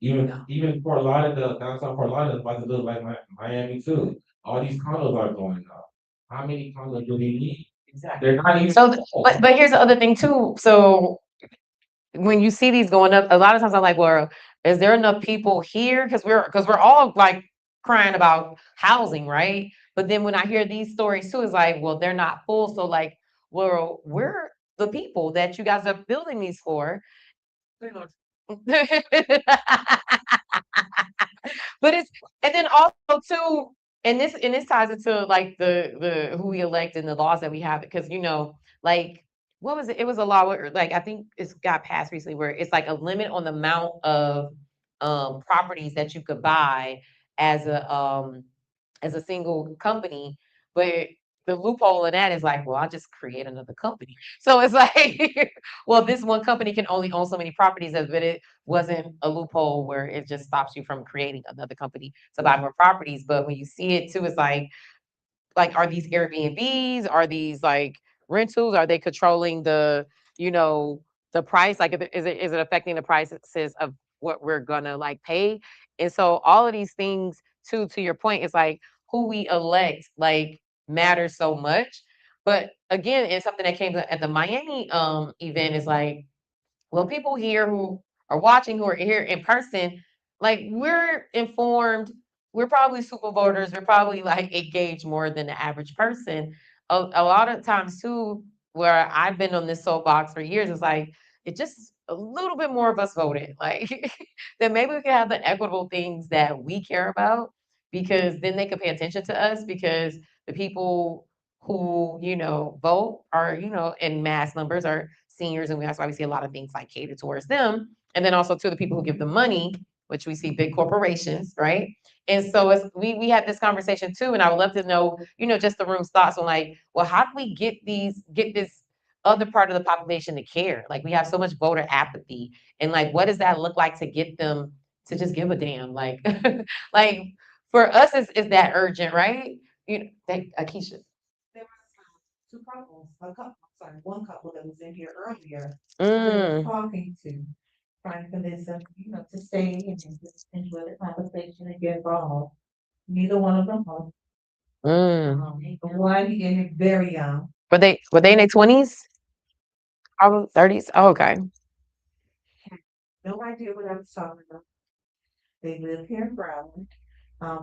Speaker 8: Even for a lot of the downtown Fort Lauderdale is about to look like Miami too. All these condos are going up. How many condos do we need?
Speaker 12: Exactly.
Speaker 8: They're not even.
Speaker 7: So, but here's the other thing too. So when you see these going up, a lot of times I'm like, well, is there enough people here? Because we're all like crying about housing, right? But then when I hear these stories too, it's like, well, they're not full. So like, well, we're the people that you guys are building these for. But it's and then also too, and this ties into like the who we elect and the laws that we have because like what was it? It was a law where like I think it's got passed recently where it's like a limit on the amount of properties that you could buy as a single company, but the loophole in that is like, well, I'll just create another company. So it's like, well, this one company can only own so many properties, but it wasn't a loophole where it just stops you from creating another company to buy more properties. But when you see it too, it's like are these Airbnbs? Are these like rentals? Are they controlling the price? Like, is it affecting the prices of what we're gonna like pay? And so all of these things, too, to your point, is like who we elect like matters so much. But again, it's something that came at the Miami event is like well, people here who are watching, who are here in person, like we're informed, we're probably super voters, we're probably like engaged more than the average person. A lot of times too, where I've been on this soapbox for years, is like it just a little bit more of us voted. Like then maybe we can have the equitable things that we care about because then they can pay attention to us because the people who vote are in mass numbers are seniors, and that's why we see a lot of things like catered towards them. And then also to the people who give the money, which we see big corporations, right? And so we had this conversation too, and I would love to know, just the room's thoughts on like, well, how do we get this other part of the population to care? Like we have so much voter apathy, and like, what does that look like to get them to just give a damn? Like, like for us, is that urgent, right? Akeisha.
Speaker 10: There were two couples, one couple that was in here earlier, we were talking to. trying to convince them, to stay and just enjoy the conversation and get involved. Neither one of them are. The one beginning very young.
Speaker 7: Were they in their 20s? Probably 30s? Oh, okay.
Speaker 10: No idea what I was talking about. They live here in Broward.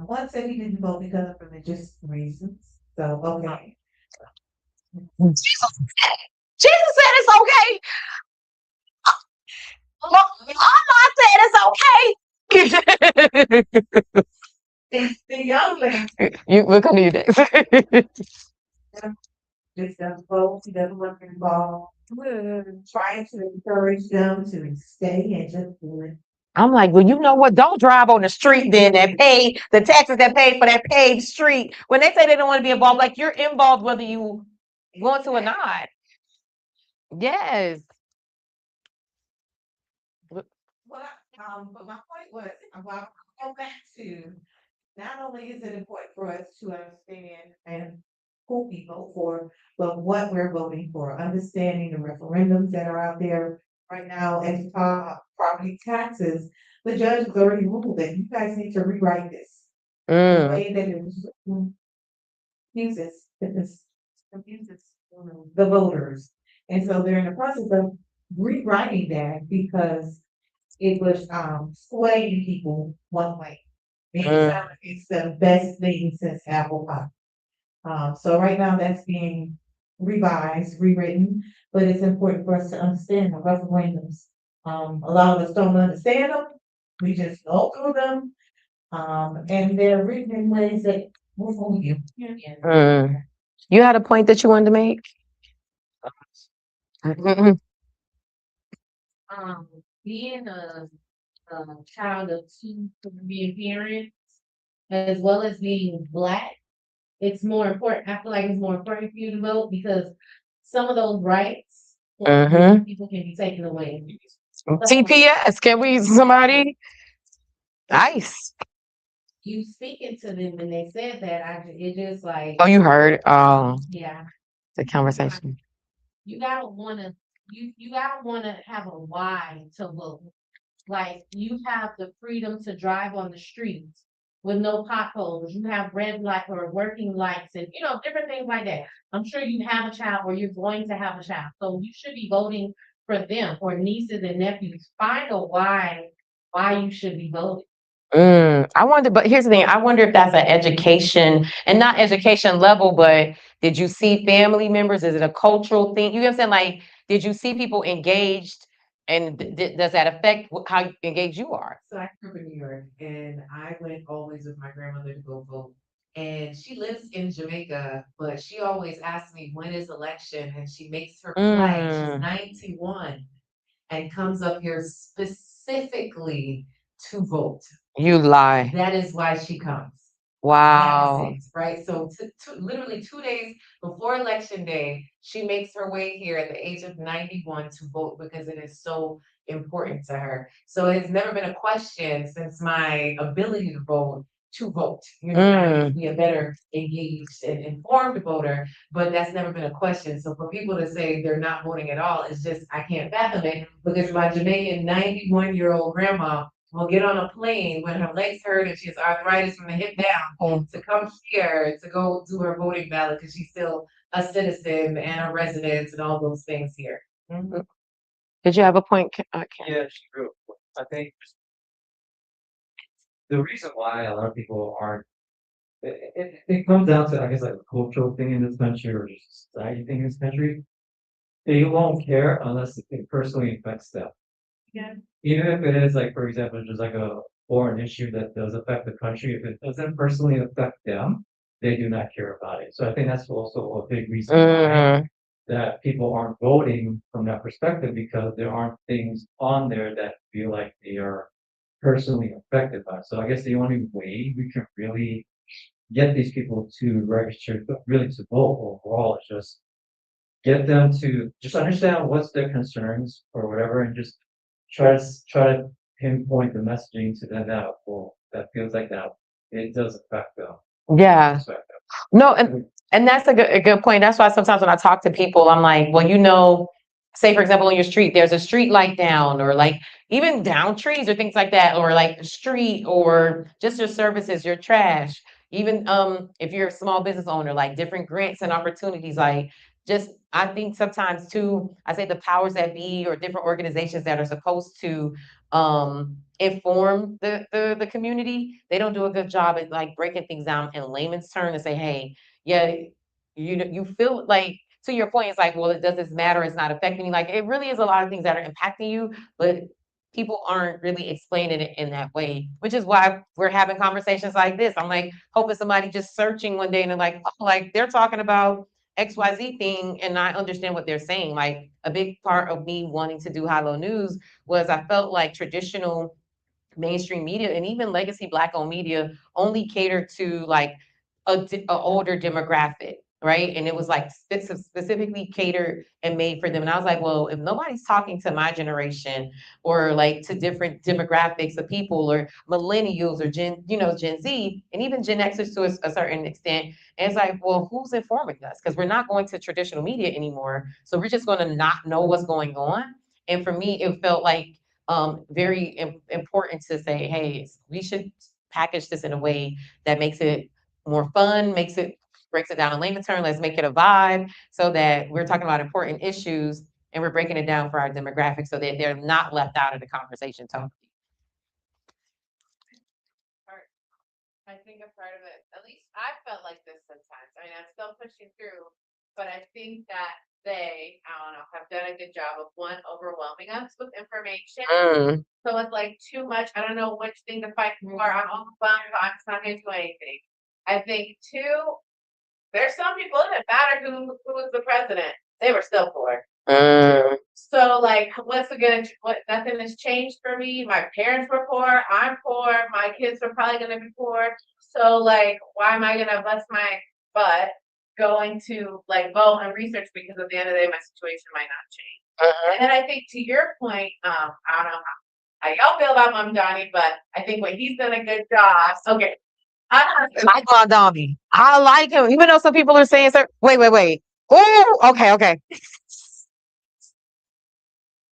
Speaker 10: One said he didn't vote because of religious reasons. So, okay.
Speaker 7: Jesus said it's okay. Mama said it's okay.
Speaker 10: The young man
Speaker 7: We're gonna need that.
Speaker 10: just doesn't vote. He doesn't want to get involved. Trying to encourage them to stay and just do it.
Speaker 7: I'm like, well, you know what? Don't drive on the street then that pay the taxes that paid for that paved street. When they say they don't want to be involved, like you're involved whether you want to or not. Yes.
Speaker 10: Well, but my point was, well, I'll go back to, not only is it important for us to understand and who we vote for, but what we're voting for, understanding the referendums that are out there right now, and property taxes. The judge has already ruled that you guys need to rewrite this. The way that it confuses the voters. And so they're in the process of rewriting that because it was swaying people one way. It's the best thing since apple pie. So right now that's being revised, rewritten, but it's important for us to understand the referendums. A lot of us don't understand them. We just go through them. And they're written in ways that will fool you.
Speaker 7: You had a point that you wanted to make?
Speaker 9: Being a child of two Caribbean parents, as well as being Black, it's more important. I feel like it's more important for you to vote because some of those rights people can be taken away.
Speaker 7: TPS, can we somebody? Nice.
Speaker 9: You speaking to them when they said that, it just like,
Speaker 7: Oh, you heard
Speaker 9: yeah,
Speaker 7: the conversation.
Speaker 9: you gotta wanna have a why to vote. Like you have the freedom to drive on the streets with no potholes. You have red light or working lights and different things like that. I'm sure you have a child or you're going to have a child. So you should be voting for them or nieces and nephews. Find a why you should be voting.
Speaker 7: I wonder, but here's the thing. I wonder if that's an education and not education level, but did you see family members? Is it a cultural thing? You know what I'm saying? Like, did you see people engaged and does that affect how engaged you are?
Speaker 11: So I grew up in New York and I went always with my grandmother to go vote. And she lives in Jamaica, but she always asks me when is election and she makes her flight. She's 91 and comes up here specifically to vote.
Speaker 7: You lie.
Speaker 11: That is why she comes.
Speaker 7: Wow.
Speaker 11: Right. So literally 2 days before election day, she makes her way here at the age of 91 to vote because it is so important to her. So it's never been a question since my ability to vote. To be a better engaged and informed voter, but that's never been a question. So for people to say they're not voting at all, it's just, I can't fathom it because my Jamaican 91-year-old grandma will get on a plane when her legs hurt and she has arthritis from the hip down to come here to go do her voting ballot because she's still a citizen and a resident and all those things here.
Speaker 7: Did you have a point?
Speaker 12: Yeah, true. I think the reason why a lot of people aren't, it comes down to, I guess, like a cultural thing in this country or just a society thing in this country. They won't care unless it personally affects them.
Speaker 9: Yeah.
Speaker 12: Even if it is like, for example, just like a foreign issue that does affect the country, if it doesn't personally affect them, they do not care about it. So I think that's also a big reason why that people aren't voting from that perspective because there aren't things on there that feel like they are personally affected by. So I guess the only way we can really get these people to register, but really to vote overall, is just get them to just understand what's their concerns or whatever, and just try to pinpoint the messaging to them that feels like that it does affect them.
Speaker 7: Yeah. No, and that's a good point. That's why sometimes when I talk to people, I'm like, well, say, for example, on your street, there's a street light down, or like even down trees or things like that, or like a street, or just your services, your trash. Even if you're a small business owner, like different grants and opportunities, like just I think sometimes too, I say the powers that be or different organizations that are supposed to inform the community, they don't do a good job at like breaking things down in layman's terms and say, hey, yeah, you feel like, to your point, it's like, well, it does this matter? It's not affecting you. Like, it really is a lot of things that are impacting you, but people aren't really explaining it in that way, which is why we're having conversations like this. I'm like hoping somebody just searching one day and they're like, oh, like they're talking about XYZ thing, and I understand what they're saying. Like a big part of me wanting to do High Low News was I felt like traditional mainstream media and even legacy Black owned media only catered to like a older demographic, right? And it was like specifically catered and made for them. And I was like, well, if nobody's talking to my generation or like to different demographics of people or millennials or Gen Z, and even Gen Xers to a certain extent, and it's like, well, who's informing us? Because we're not going to traditional media anymore. So we're just going to not know what's going on. And for me, it felt like very important to say, hey, we should package this in a way that makes it more fun, breaks it down in layman terms. Let's make it a vibe so that we're talking about important issues and we're breaking it down for our demographic so that they're not left out of the conversation totally.
Speaker 11: I think a part of it, at least I felt like this sometimes. I mean, I'm still pushing through, but I think that they, I don't know, have done a good job of one, overwhelming us with information. So it's like too much. I don't know which thing to fight for. I'm overwhelmed. I'm just not going to do anything. I think two, there's some people, it didn't matter who was the president. They were still poor. So like, nothing has changed for me. My parents were poor. I'm poor. My kids are probably going to be poor. So like, why am I going to bust my butt going to like vote and research, because at the end of the day, my situation might not change. And then I think to your point, I don't know how y'all feel about Mom Donnie, but I think when he's done a good job. Okay. I like Mom Donnie. I like him, even though some people are saying, sir, wait. Oh, okay.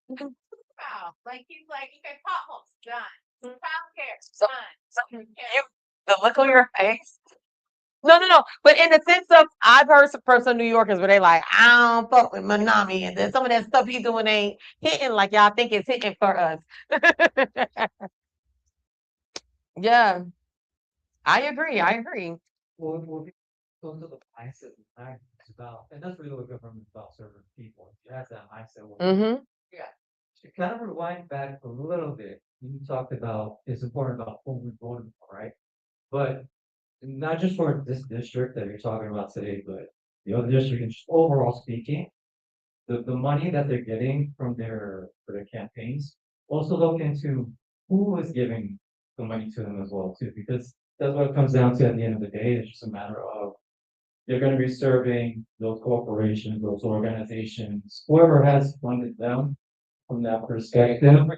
Speaker 11: Wow, like he's like, okay, potholes done, childcare done. The look on your face. No. But in the sense of, I've heard from some New Yorkers where they like, I don't fuck with Manami, and then some of that stuff he's doing ain't hitting like y'all think it's hitting for us. Yeah, I agree.
Speaker 12: Well, go to the mindset it's about, and that's really what government is about, serving people. It has that mindset. Yeah. To kind of rewind back a little bit, you talked about it's important about who we voted for, right? But not just for this district that you're talking about today, but the other district, and just overall speaking, the money that they're getting from for their campaigns, also look into who is giving the money to them as well too, because that's what it comes down to at the end of the day. It's just a matter of they're going to be serving those corporations, those organizations, whoever has funded them from that perspective.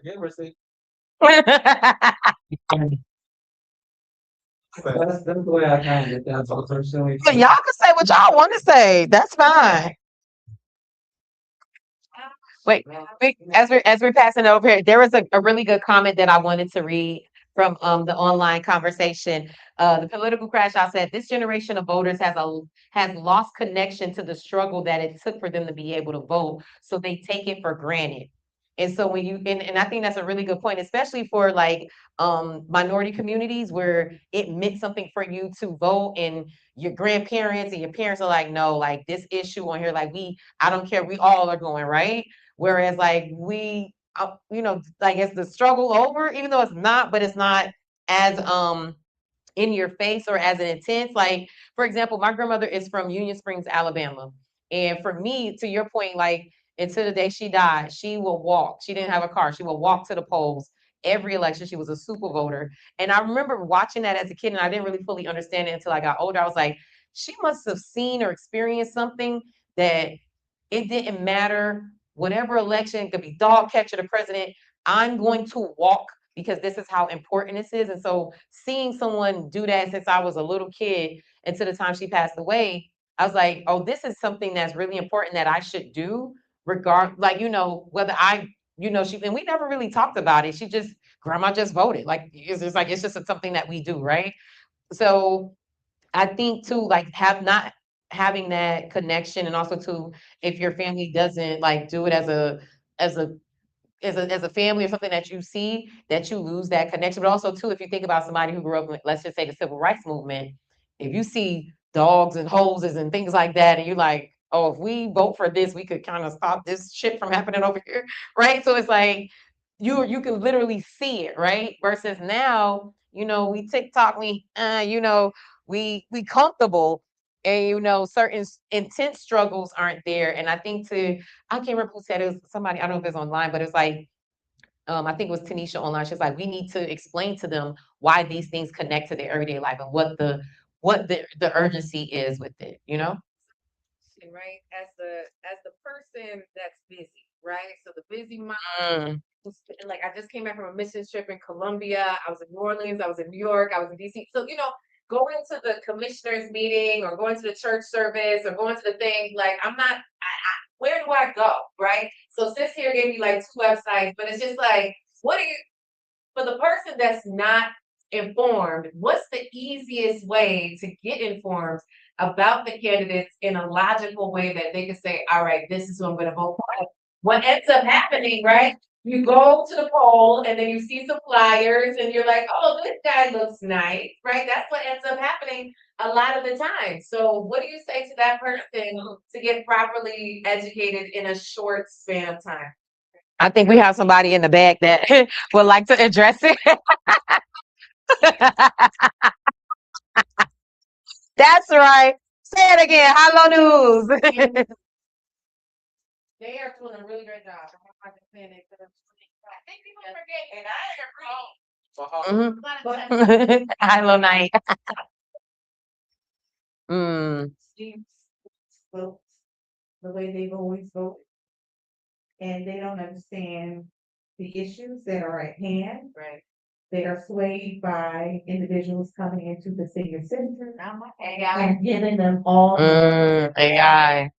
Speaker 12: That's the way I kind of get that. So personally,
Speaker 7: But y'all can say what y'all want to say. That's fine. Wait, as we're passing over here, there was a really good comment that I wanted to read from the online conversation. The political crash out said this generation of voters has lost connection to the struggle that it took for them to be able to vote, so they take it for granted. And so when you and I think that's a really good point, especially for like minority communities where it meant something for you to vote, and your grandparents and your parents are like, no, like this issue on here, like I don't care, we all are going, right? Whereas like like it's the struggle over, even though it's not, but it's not as in your face or as an intense. Like, for example, my grandmother is from Union Springs, Alabama. And for me, to your point, like until the day she died, she will walk. She didn't have a car. She would walk to the polls every election. She was a super voter. And I remember watching that as a kid, and I didn't really fully understand it until I got older. I was like, she must have seen or experienced something that it didn't matter. Whatever election, it could be dog catcher, the president, I'm going to walk because this is how important this is. And so seeing someone do that since I was a little kid until the time she passed away, I was like, oh, this is something that's really important that I should do, like, whether she, and we never really talked about it. She just, grandma just voted. Like, it's just something that we do, right? So I think too, like, not having that connection, and also too, if your family doesn't like do it as a as a family, or something that you see, that you lose that connection. But also too, if you think about somebody who grew up in, let's just say, the civil rights movement, if you see dogs and hoses and things like that, and you're like, oh, if we vote for this, we could kind of stop this shit from happening over here, right? So it's like you can literally see it, right? Versus now, we TikTok, we comfortable, and certain intense struggles aren't there. And I think I can't remember who said it, was somebody, I don't know if it's online, but it's like, I think it was Tanisha online. She's like, we need to explain to them why these things connect to their everyday life, and what the urgency is with it,
Speaker 11: Right? As the person that's busy, right? So the busy mom,
Speaker 7: Mm.
Speaker 11: like, I just came back from a mission trip in Colombia. I was in New Orleans, I was in New York, I was in DC. So, going to the commissioners meeting, or going to the church service, or going to the thing, like, I'm not, where do I go? Right? So sis here gave me like 2 websites, but it's just like, for the person that's not informed, what's the easiest way to get informed about the candidates in a logical way that they can say, all right, this is who I'm going to vote for? What ends up happening, right? You go to the poll, and then you see some flyers, and you're like, oh, this guy looks nice, right? That's what ends up happening a lot of the time. So what do you say to that person to get properly educated in a short span of time?
Speaker 7: I think we have somebody in the back that would like to address it. That's right. Say it again. Hello news.
Speaker 11: They are doing a really great job. I'm not saying it because I think people forget, and I agree.
Speaker 7: Hello night.
Speaker 10: Steve votes the way they've always voted, and they don't understand the issues that are at hand.
Speaker 11: Right.
Speaker 10: They are swayed by individuals coming into the senior center
Speaker 11: AI.
Speaker 10: and giving them all
Speaker 7: AI.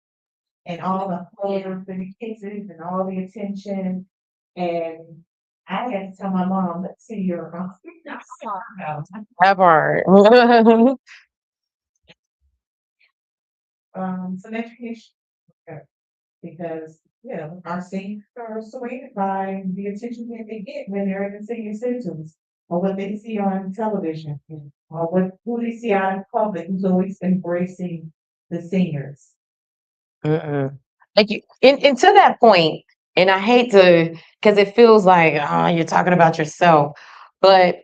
Speaker 10: and all the photos and the cases and all the attention. And I had to tell my mom, let's see your
Speaker 7: That part.
Speaker 10: some education. Because, our seniors are swayed by the attention that they get when they're in the senior centers, or what they see on television, or who they see out in public, who's always embracing the seniors.
Speaker 7: Like and to that point, and I hate to, because it feels like, you're talking about yourself, but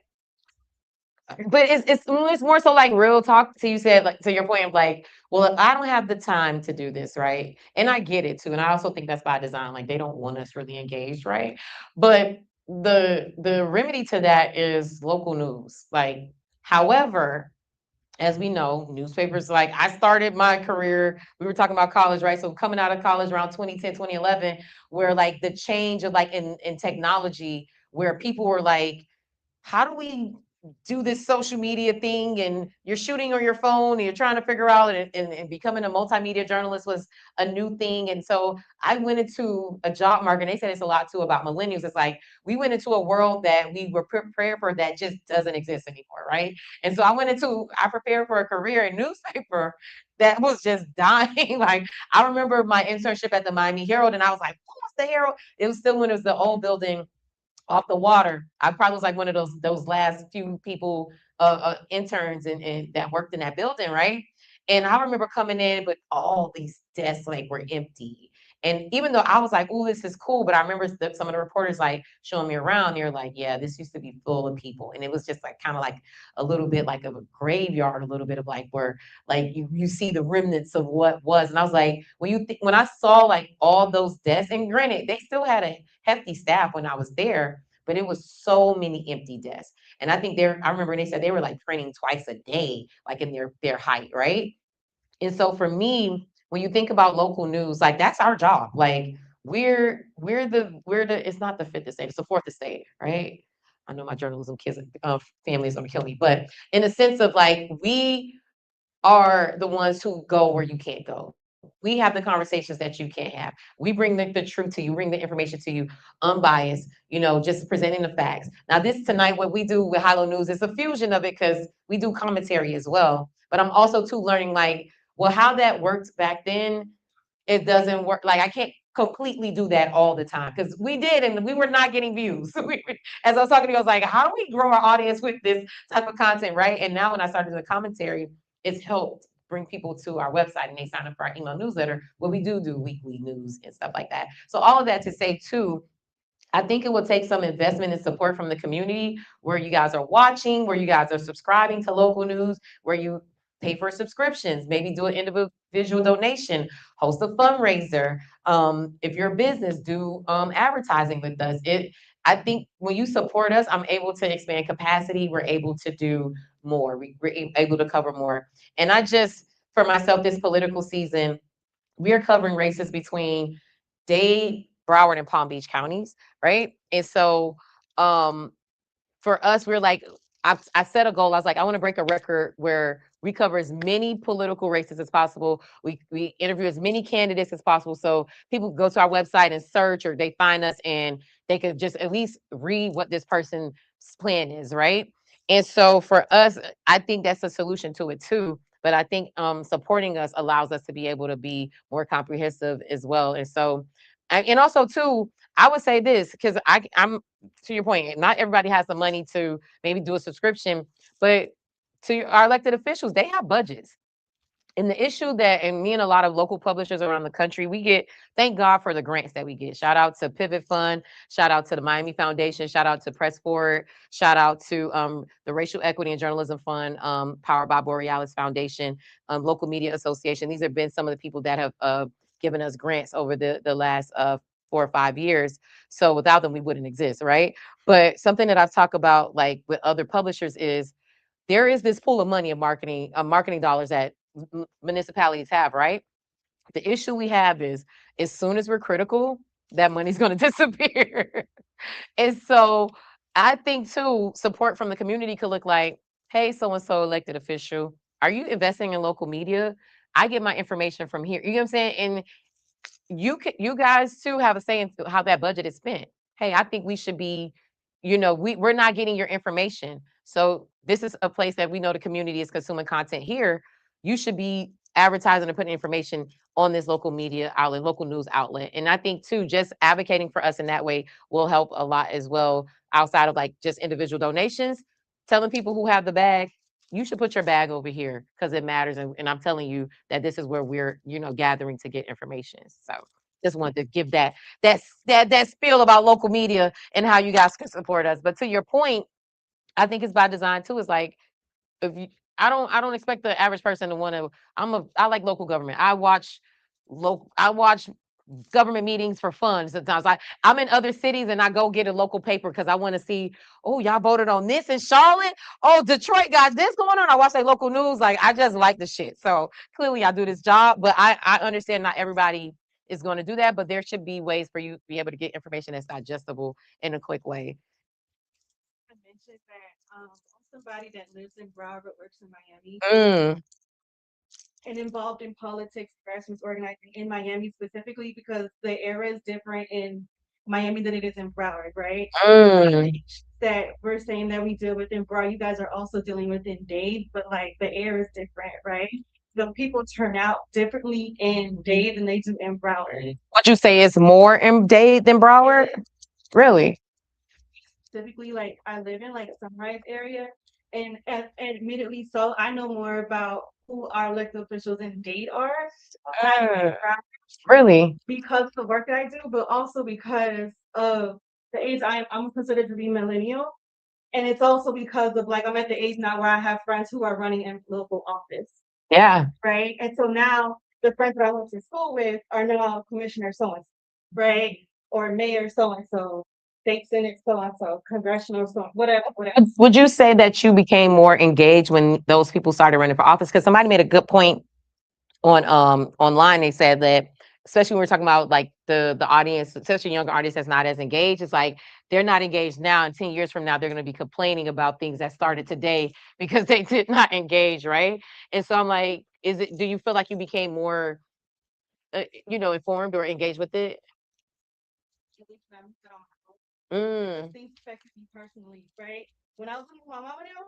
Speaker 7: it's more so like real talk. To you said, like, to your point of like, well, if I don't have the time to do this, right? And I get it too, and I also think that's by design. Like, they don't want us really engaged, right? But the remedy to that is local news. Like, however, as we know, newspapers, like, I started my career, we were talking about college, right? So coming out of college around 2010, 2011, where like the change of like in technology, where people were like, how do we do this social media thing? And you're shooting on your phone, and you're trying to figure out, and becoming a multimedia journalist was a new thing. And so I went into a job market, and they said it's a lot too about millennials. It's like, we went into a world that we were prepared for that just doesn't exist anymore, right? And so I prepared for a career in newspaper that was just dying. Like, I remember my internship at the Miami Herald, and I was like, what's the Herald? It was still when it was the old building off the water. I probably was like one of those last few people, interns, and that worked in that building, right? And I remember coming in, but all these desks like were empty. And even though I was like, "Oh, this is cool," but I remember some of the reporters like showing me around. They're like, "Yeah, this used to be full of people," and it was just like kind of like a little bit like of a graveyard, a little bit of like where like you see the remnants of what was. And I was like, when I saw like all those desks, and granted, they still had a hefty staff when I was there, but it was so many empty desks. And I think I remember they said they were like printing twice a day, like in their height, right? And so for me, when you think about local news, like, that's our job. Like, it's not the fifth estate, it's the fourth estate, right? I know my journalism kids, family is gonna kill me, but in the sense of like, we are the ones who go where you can't go. We have the conversations that you can't have. We bring the truth to you, bring the information to you, unbiased, just presenting the facts. Now, this tonight, what we do with Hilo News is a fusion of it because we do commentary as well. But I'm also too learning like, well, how that worked back then, it doesn't work. Like I can't completely do that all the time because we did and we were not getting views. As I was talking to you, I was like, how do we grow our audience with this type of content, right? And now when I started doing commentary, it's helped bring people to our website and they sign up for our email newsletter where we do weekly news and stuff like that. So all of that to say too, I think it will take some investment and support from the community where you guys are watching, where you guys are subscribing to local news, where you pay for subscriptions, maybe do an individual donation, host a fundraiser. If you're a business, do advertising with us. I think when you support us, I'm able to expand capacity. We're able to do more. We're able to cover more. And I just, for myself, this political season, we are covering races between Dade, Broward, and Palm Beach counties, right? And so for us, we're like, I set a goal. I was like, I want to break a record where we cover as many political races as possible. We interview as many candidates as possible. So people go to our website and search, or they find us and they could just at least read what this person's plan is, right? And so for us, I think that's a solution to it too. But I think supporting us allows us to be able to be more comprehensive as well. And so, and also too, I would say this because I'm to your point, not everybody has the money to maybe do a subscription, but to our elected officials, they have budgets. And the issue that, and me and a lot of local publishers around the country, we get, thank God for the grants that we get. Shout out to Pivot Fund, shout out to the Miami Foundation, shout out to Press Forward, shout out to the Racial Equity and Journalism Fund, powered by Borealis Foundation, Local Media Association. These have been some of the people that have given us grants over the last 4 or 5 years. So without them, we wouldn't exist, right? But something that I've talked about like with other publishers is there is this pool of money of marketing dollars that municipalities have, right? The issue we have is as soon as we're critical, that money's going to disappear. And so I think too, support from the community could look like, hey, so-and-so elected official, are you investing in local media? I get my information from here. You know what I'm saying? And you guys too have a say in how that budget is spent. Hey, I think we should be, we're not getting your information. So this is a place that we know the community is consuming content here. You should be advertising and putting information on this local media outlet, local news outlet. And I think too, just advocating for us in that way will help a lot as well, outside of like just individual donations, telling people who have the bag, you should put your bag over here because it matters. And I'm telling you that this is where we're, gathering to get information. So just wanted to give that spiel about local media and how you guys can support us. But to your point, I think it's by design too. It's like, if you, I don't expect the average person to want to, I like local government. I watch government meetings for fun. Sometimes I'm in other cities and I go get a local paper because I want to see, oh, y'all voted on this in Charlotte. Oh, Detroit got this going on. I watch their local news. Like, I just like the shit. So clearly I do this job, but I understand not everybody is going to do that, but there should be ways for you to be able to get information that's digestible in a quick way.
Speaker 13: I mentioned that somebody that lives in Broward but works in Miami. And involved in politics, grassroots organizing in Miami specifically because the era is different in Miami than it is in Broward, right? That we're saying that we deal with in Broward, you guys are also dealing with in Dade, but like the era is different, right? The people turn out differently in Dade than they do in Broward.
Speaker 7: Would you say it's more in Dade than Broward? Really?
Speaker 13: Specifically, like I live in like Sunrise area, and admittedly so, I know more about who our elected officials in Dade are.
Speaker 7: Really?
Speaker 13: Because of the work that I do, but also because of the age I'm considered to be millennial. And it's also because of like, I'm at the age now where I have friends who are running in local office.
Speaker 7: Yeah.
Speaker 13: Right. And so now the friends that I went to school with are now commissioner so-and-so, right? Or mayor so-and-so, state senate so-and-so, congressional so whatever.
Speaker 7: Would you say that you became more engaged when those people started running for office? Because somebody made a good point on online. They said that, especially when we're talking about like the audience, especially younger audience that's not as engaged, it's like they're not engaged now, and 10 years from now they're going to be complaining about things that started today because they did not engage, right? And so I'm like, do you feel like you became more informed or engaged with it?
Speaker 13: At least when I'm on my own.
Speaker 7: Mm.
Speaker 13: Things affected me personally, right? When I was with my mama now,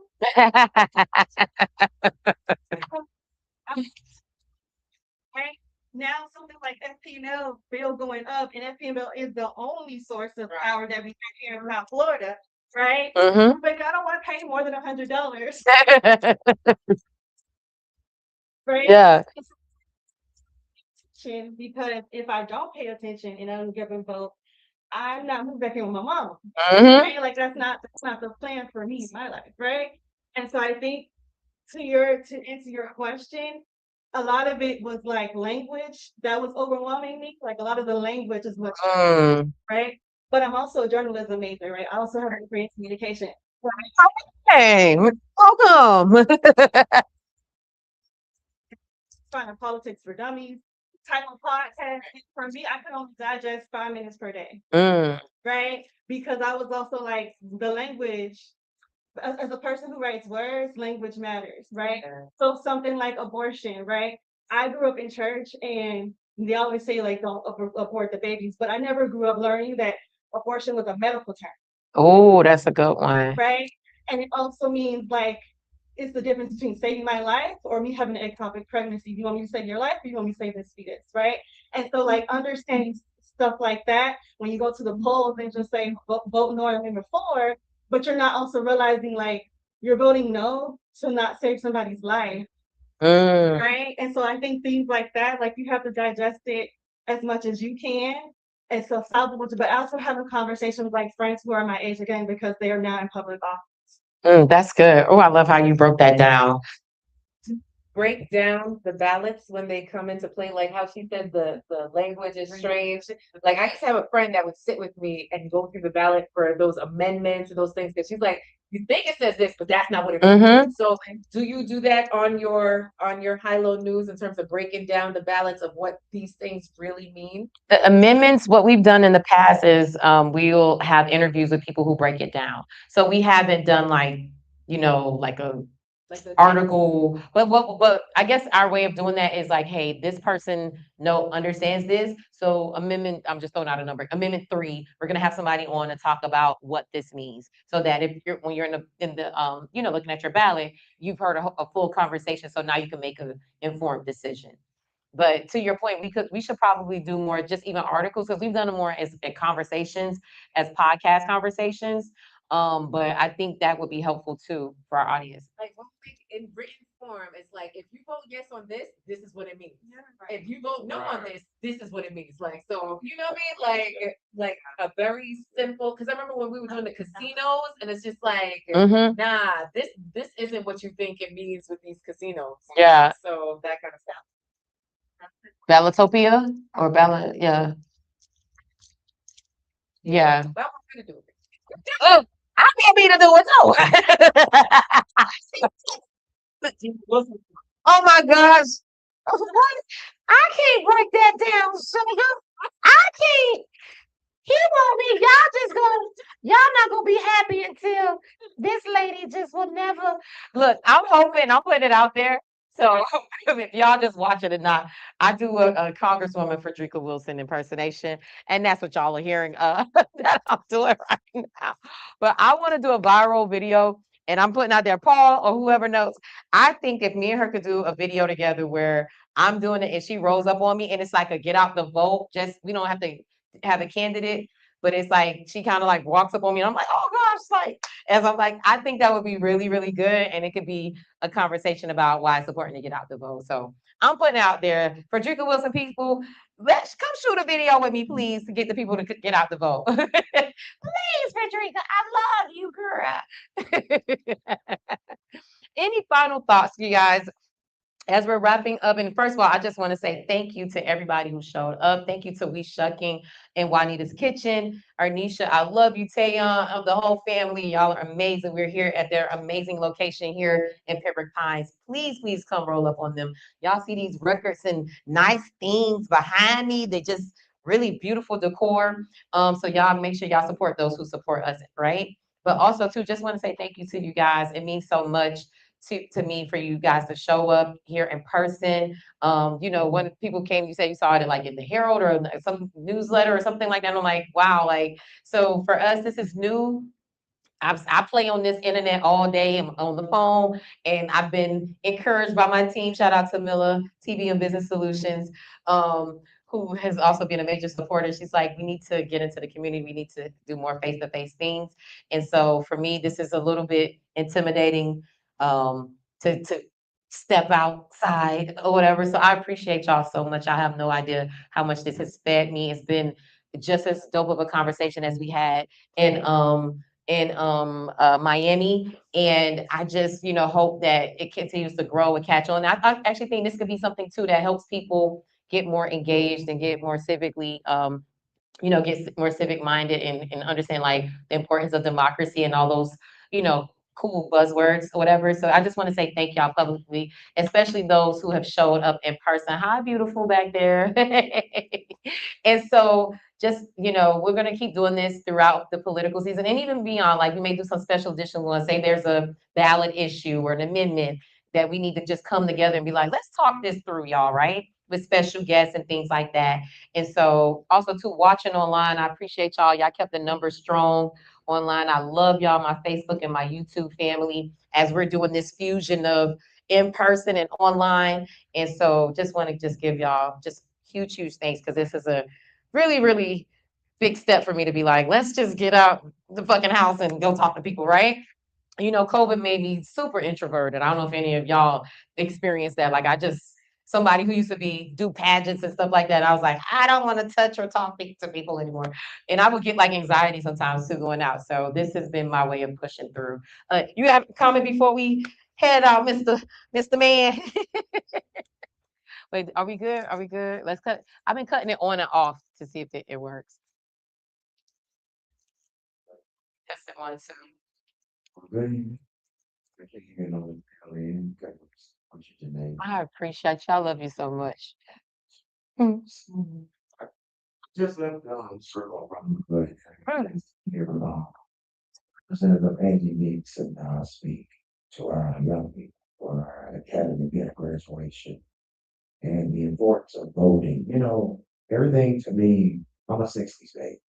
Speaker 13: right? Now something like FPML bill going up, and FPML is the only source of power that we have here in South Florida, right?
Speaker 7: Mhm.
Speaker 13: But I don't want to pay more than $100, right?
Speaker 7: Yeah.
Speaker 13: Because if I don't pay attention and I don't give a vote, I'm not moving back in with my mama.
Speaker 7: Mhm.
Speaker 13: Right? Like that's not the plan for me in my life, right? And so I think to answer your question, a lot of it was like language that was overwhelming me. Like a lot of the language is what
Speaker 7: Mm.
Speaker 13: right? But I'm also a journalism major, right? I also have a degree in communication.
Speaker 7: Hey, welcome.
Speaker 13: Finding politics for dummies type of podcast. For me, I could only digest 5 minutes per day,
Speaker 7: Mm.
Speaker 13: right? Because I was also like the language. As a person who writes words, language matters, right? So something like abortion, right? I grew up in church, and they always say like don't abort the babies, but I never grew up learning that abortion was a medical term,
Speaker 7: Oh, that's a good one.
Speaker 13: right? And it also means like it's the difference between saving my life or me having an ectopic pregnancy. You want me to save your life, or you want me to save this fetus, right? And so like understanding stuff like that when you go to the polls and just say vote no on number 4, but you're not also realizing like you're voting no to not save somebody's life,
Speaker 7: Mm.
Speaker 13: right? And so I think things like that, like you have to digest it as much as you can. And so salvageable, but I also have a conversation with like friends who are my age again because they are now in public office.
Speaker 7: That's good. Oh, I love how you broke that down.
Speaker 11: Break down the ballots when they come into play, like how she said the language is strange. Like I used to have a friend that would sit with me and go through the ballot for those amendments and those things, because she's like, you think it says this, but that's not what it means.
Speaker 7: Mhm.
Speaker 11: So do you do that on your high-low news in terms of breaking down the ballots of what these things really mean?
Speaker 7: The amendments, what we've done in the past is we'll have interviews with people who break it down. So we haven't done like, like a
Speaker 11: Like the
Speaker 7: article, but I guess our way of doing that is like, hey, this person understands this. So amendment, I'm just throwing out a number. Amendment 3, we're gonna have somebody on to talk about what this means, so that if you're when you're in the looking at your ballot, you've heard a full conversation, so now you can make an informed decision. But to your point, we should probably do more, just even articles, because we've done it more as conversations, as podcast conversations. But I think that would be helpful too for our audience.
Speaker 11: Like one thing in written form, it's like if you vote yes on this, this is what it means. If you vote no on this is what it means. Like, so you know what I mean? Like a very simple, because I remember when we were doing the casinos, and it's just like,
Speaker 7: Mhm.
Speaker 11: nah, this isn't what you think it means with these casinos.
Speaker 7: Yeah.
Speaker 11: So that kind of stuff.
Speaker 7: Ballotopia or ballot, yeah. Yeah.
Speaker 11: That was gonna do it.
Speaker 7: Oh, I want me to do it too. Oh my gosh. What? I can't break that down. So I can't. He won't be. Y'all not gonna be happy until this lady just will never. Look, I'm hoping, I'm putting it out there. So if y'all just watch it or not, I do a Congresswoman Frederica Wilson impersonation, and that's what y'all are hearing that I'm doing right now. But I want to do a viral video, and I'm putting out there, Paul or whoever knows. I think if me and her could do a video together where I'm doing it and she rolls up on me, and it's like a get out the vote, just we don't have to have a candidate, but it's like she kind of like walks up on me and I'm like, oh gosh, like as I'm like, I think that would be really, really good. And it could be a conversation about why it's important to get out the vote. So I'm putting out there, Frederica Wilson people, let's come shoot a video with me, please, to get the people to get out the vote. Please, Frederica, I love you, girl. Any final thoughts, you guys? As we're wrapping up, and first of all, I just want to say thank you to everybody who showed up. Thank you to We Shucking and Juanita's Kitchen. Arnisha, I love you. Tayon, of the whole family. Y'all are amazing. We're here at their amazing location here in Pembroke Pines. Please, please come roll up on them. Y'all see these records and nice things behind me. They just really beautiful decor. So y'all make sure y'all support those who support us, right? But also too, just want to say thank you to you guys. It means so much to me for you guys to show up here in person. You know, when people came, you said you saw it like in the Herald or some newsletter or something like that. I'm like, wow, like, so for us, this is new. I play on this internet all day. I'm on the phone, and I've been encouraged by my team. Shout out to Milla, TV and Business Solutions, who has also been a major supporter. She's like, we need to get into the community. We need to do more face-to-face things. And so for me, this is a little bit intimidating to step outside or whatever. So I appreciate y'all so much. I have no idea how much this has fed me. It's been just as dope of a conversation as we had in Miami. And I just, you know, hope that it continues to grow and catch on. I actually think this could be something too that helps people get more engaged and get more civically, you know, get more civic minded and understand like the importance of democracy and all those, you know, cool buzzwords or whatever. So I just want to say thank y'all publicly, especially those who have showed up in person. Hi, beautiful back there. And so just, you know, we're going to keep doing this throughout the political season and even beyond. Like we may do some special edition ones, say there's a ballot issue or an amendment that we need to just come together and be like, let's talk this through, y'all, right? With special guests and things like that. And so also too, watching online, I appreciate y'all. Y'all kept the numbers strong online. I love y'all, my Facebook and my YouTube family, as we're doing this fusion of in person and online. And so just want to just give y'all just huge, huge thanks because this is a really, really big step for me to be like, let's just get out the fucking house and go talk to people, right? You know, COVID made me super introverted. I don't know if any of y'all experienced that. Like I just somebody who used to do pageants and stuff like that. I was like, I don't want to touch or talk to people anymore. And I would get like anxiety sometimes too going out. So this has been my way of pushing through. You have a comment before we head out, Mr. Man? Wait, are we good? Are we good? Let's cut. I've been cutting it on and off to see if it works. Test it 1, 2. I appreciate you. I love you so much.
Speaker 14: Just let circle around the good here Representative Angie needs to now speak to our young people for our academy graduation and the importance of voting. You know, everything to me, I'm a 60s baby.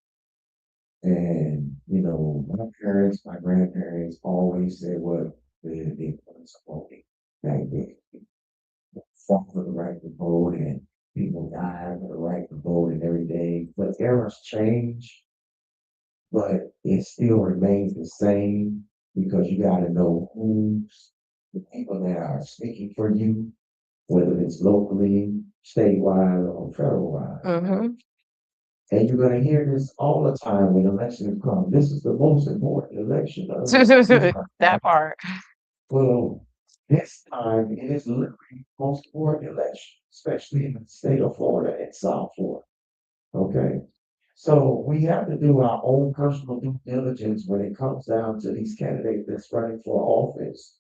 Speaker 14: And, you know, my parents, my grandparents always said what the importance of voting. They fought for the right to vote and people died for the right to vote and every day. But eras change, but it still remains the same because you got to know who's the people that are speaking for you, whether it's locally, statewide, or federal-wide.
Speaker 7: Mm-hmm.
Speaker 14: And you're going to hear this all the time when elections come. This is the most important election of
Speaker 7: that part.
Speaker 14: Well, this time it is literally the most important election, especially in the state of Florida and South Florida. Okay. So we have to do our own personal due diligence when it comes down to these candidates that's running for office.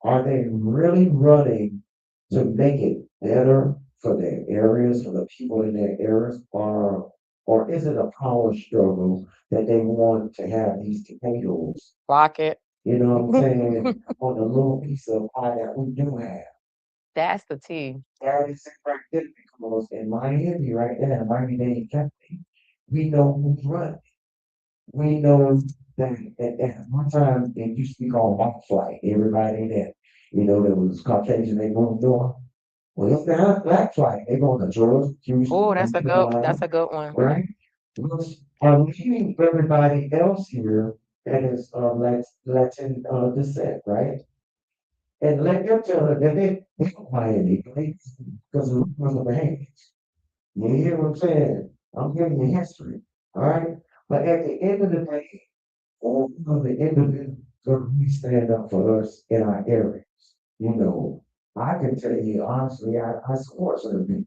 Speaker 14: Are they really running to make it better for their areas, for the people in their areas, or is it a power struggle that they want to have these potatoes?
Speaker 7: Rock it.
Speaker 14: You know what I'm saying? On a little piece of pie that we do have.
Speaker 7: That's the tea.
Speaker 14: That is it right there because in Miami right there, Miami-Dade County, we know who's running. We know that at one time it used to be called white flight. Everybody that, you know, that was Caucasian, they moved on. Well, it's not black flight. They go to Georgia, Houston.
Speaker 7: Oh, that's a good one.
Speaker 14: Right? I'm leaving everybody else here that is Latin descent, right? And let them tell her that they don't Miami because of the behaviors. You hear what I'm saying? I'm giving you history, all right? But at the end of the day, all of the individuals we stand up for us in our areas. You know, I can tell you honestly, I support certain people.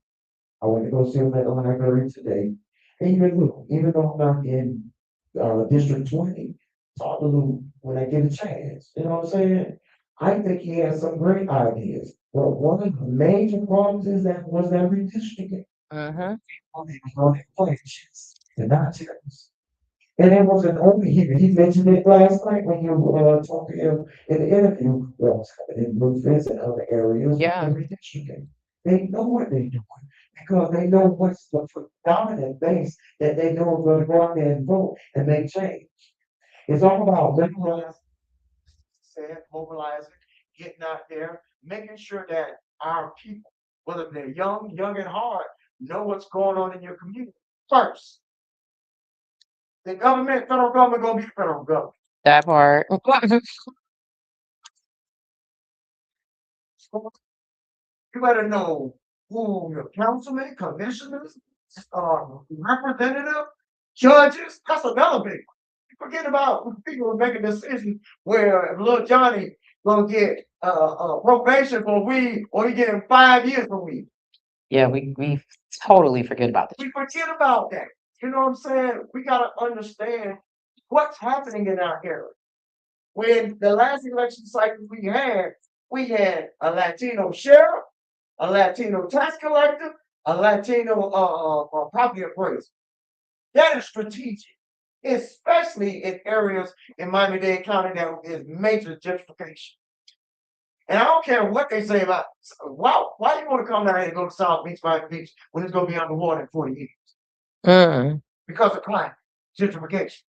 Speaker 14: I went to go see them at the library today. And even though I'm not in District 20, talk to them when I get a chance. You know what I'm saying? I think he has some great ideas. But one of the major problems is that redistricting.
Speaker 7: Uh-huh.
Speaker 14: The not And it wasn't only here. He mentioned it last night when you talked to him in the interview. Well, in Memphis and other areas,
Speaker 7: Yeah.
Speaker 14: redistricting. They know what they're doing because they know what's the predominant things that they know are going to go out there and vote and make change. It's all about mobilizing, getting out there, making sure that our people, whether they're young and hard, know what's going on in your community first. The government, federal government, gonna be the federal government.
Speaker 7: That part.
Speaker 14: You better know who your councilman, commissioners, representative, judges. That's another big one. You forget about when people are making decisions where little Johnny gonna get probation for weed, or he getting 5 years for weed.
Speaker 7: Yeah, we totally forget about this.
Speaker 14: We forget about that. You know what I'm saying? We gotta understand what's happening in our area. When the last election cycle we had a Latino sheriff, a Latino tax collector, a Latino property appraiser. That is strategic, especially in areas in Miami-Dade County that is major gentrification. And I don't care what they say about why you want to come down here and go to South Beach, Miami Beach, when it's going to be underwater in 40 years? Because of climate, gentrification.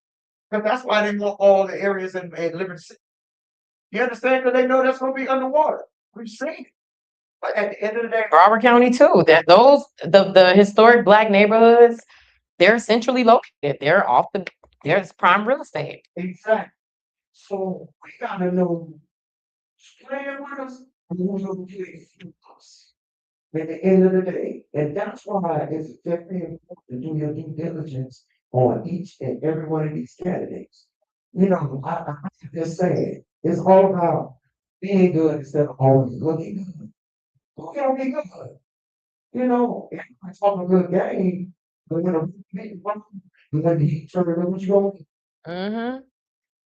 Speaker 14: Because that's why they want all the areas in Liberty City. You understand? Because they know that's going to be underwater. We've seen it. But at the end of the day,
Speaker 7: Broward County too. That the historic Black neighborhoods, they're centrally located. There's prime real estate.
Speaker 14: exactly. So we gotta know playing with us and who's gonna play with us at the end of the day. And that's why it's very important to do your due diligence on each and every one of these candidates. You know, I just saying, it's all about being good instead of always looking good. Who can be good? You know, if I talk a good game, but when he turn it over, what you gonna do?
Speaker 7: Mm-hmm.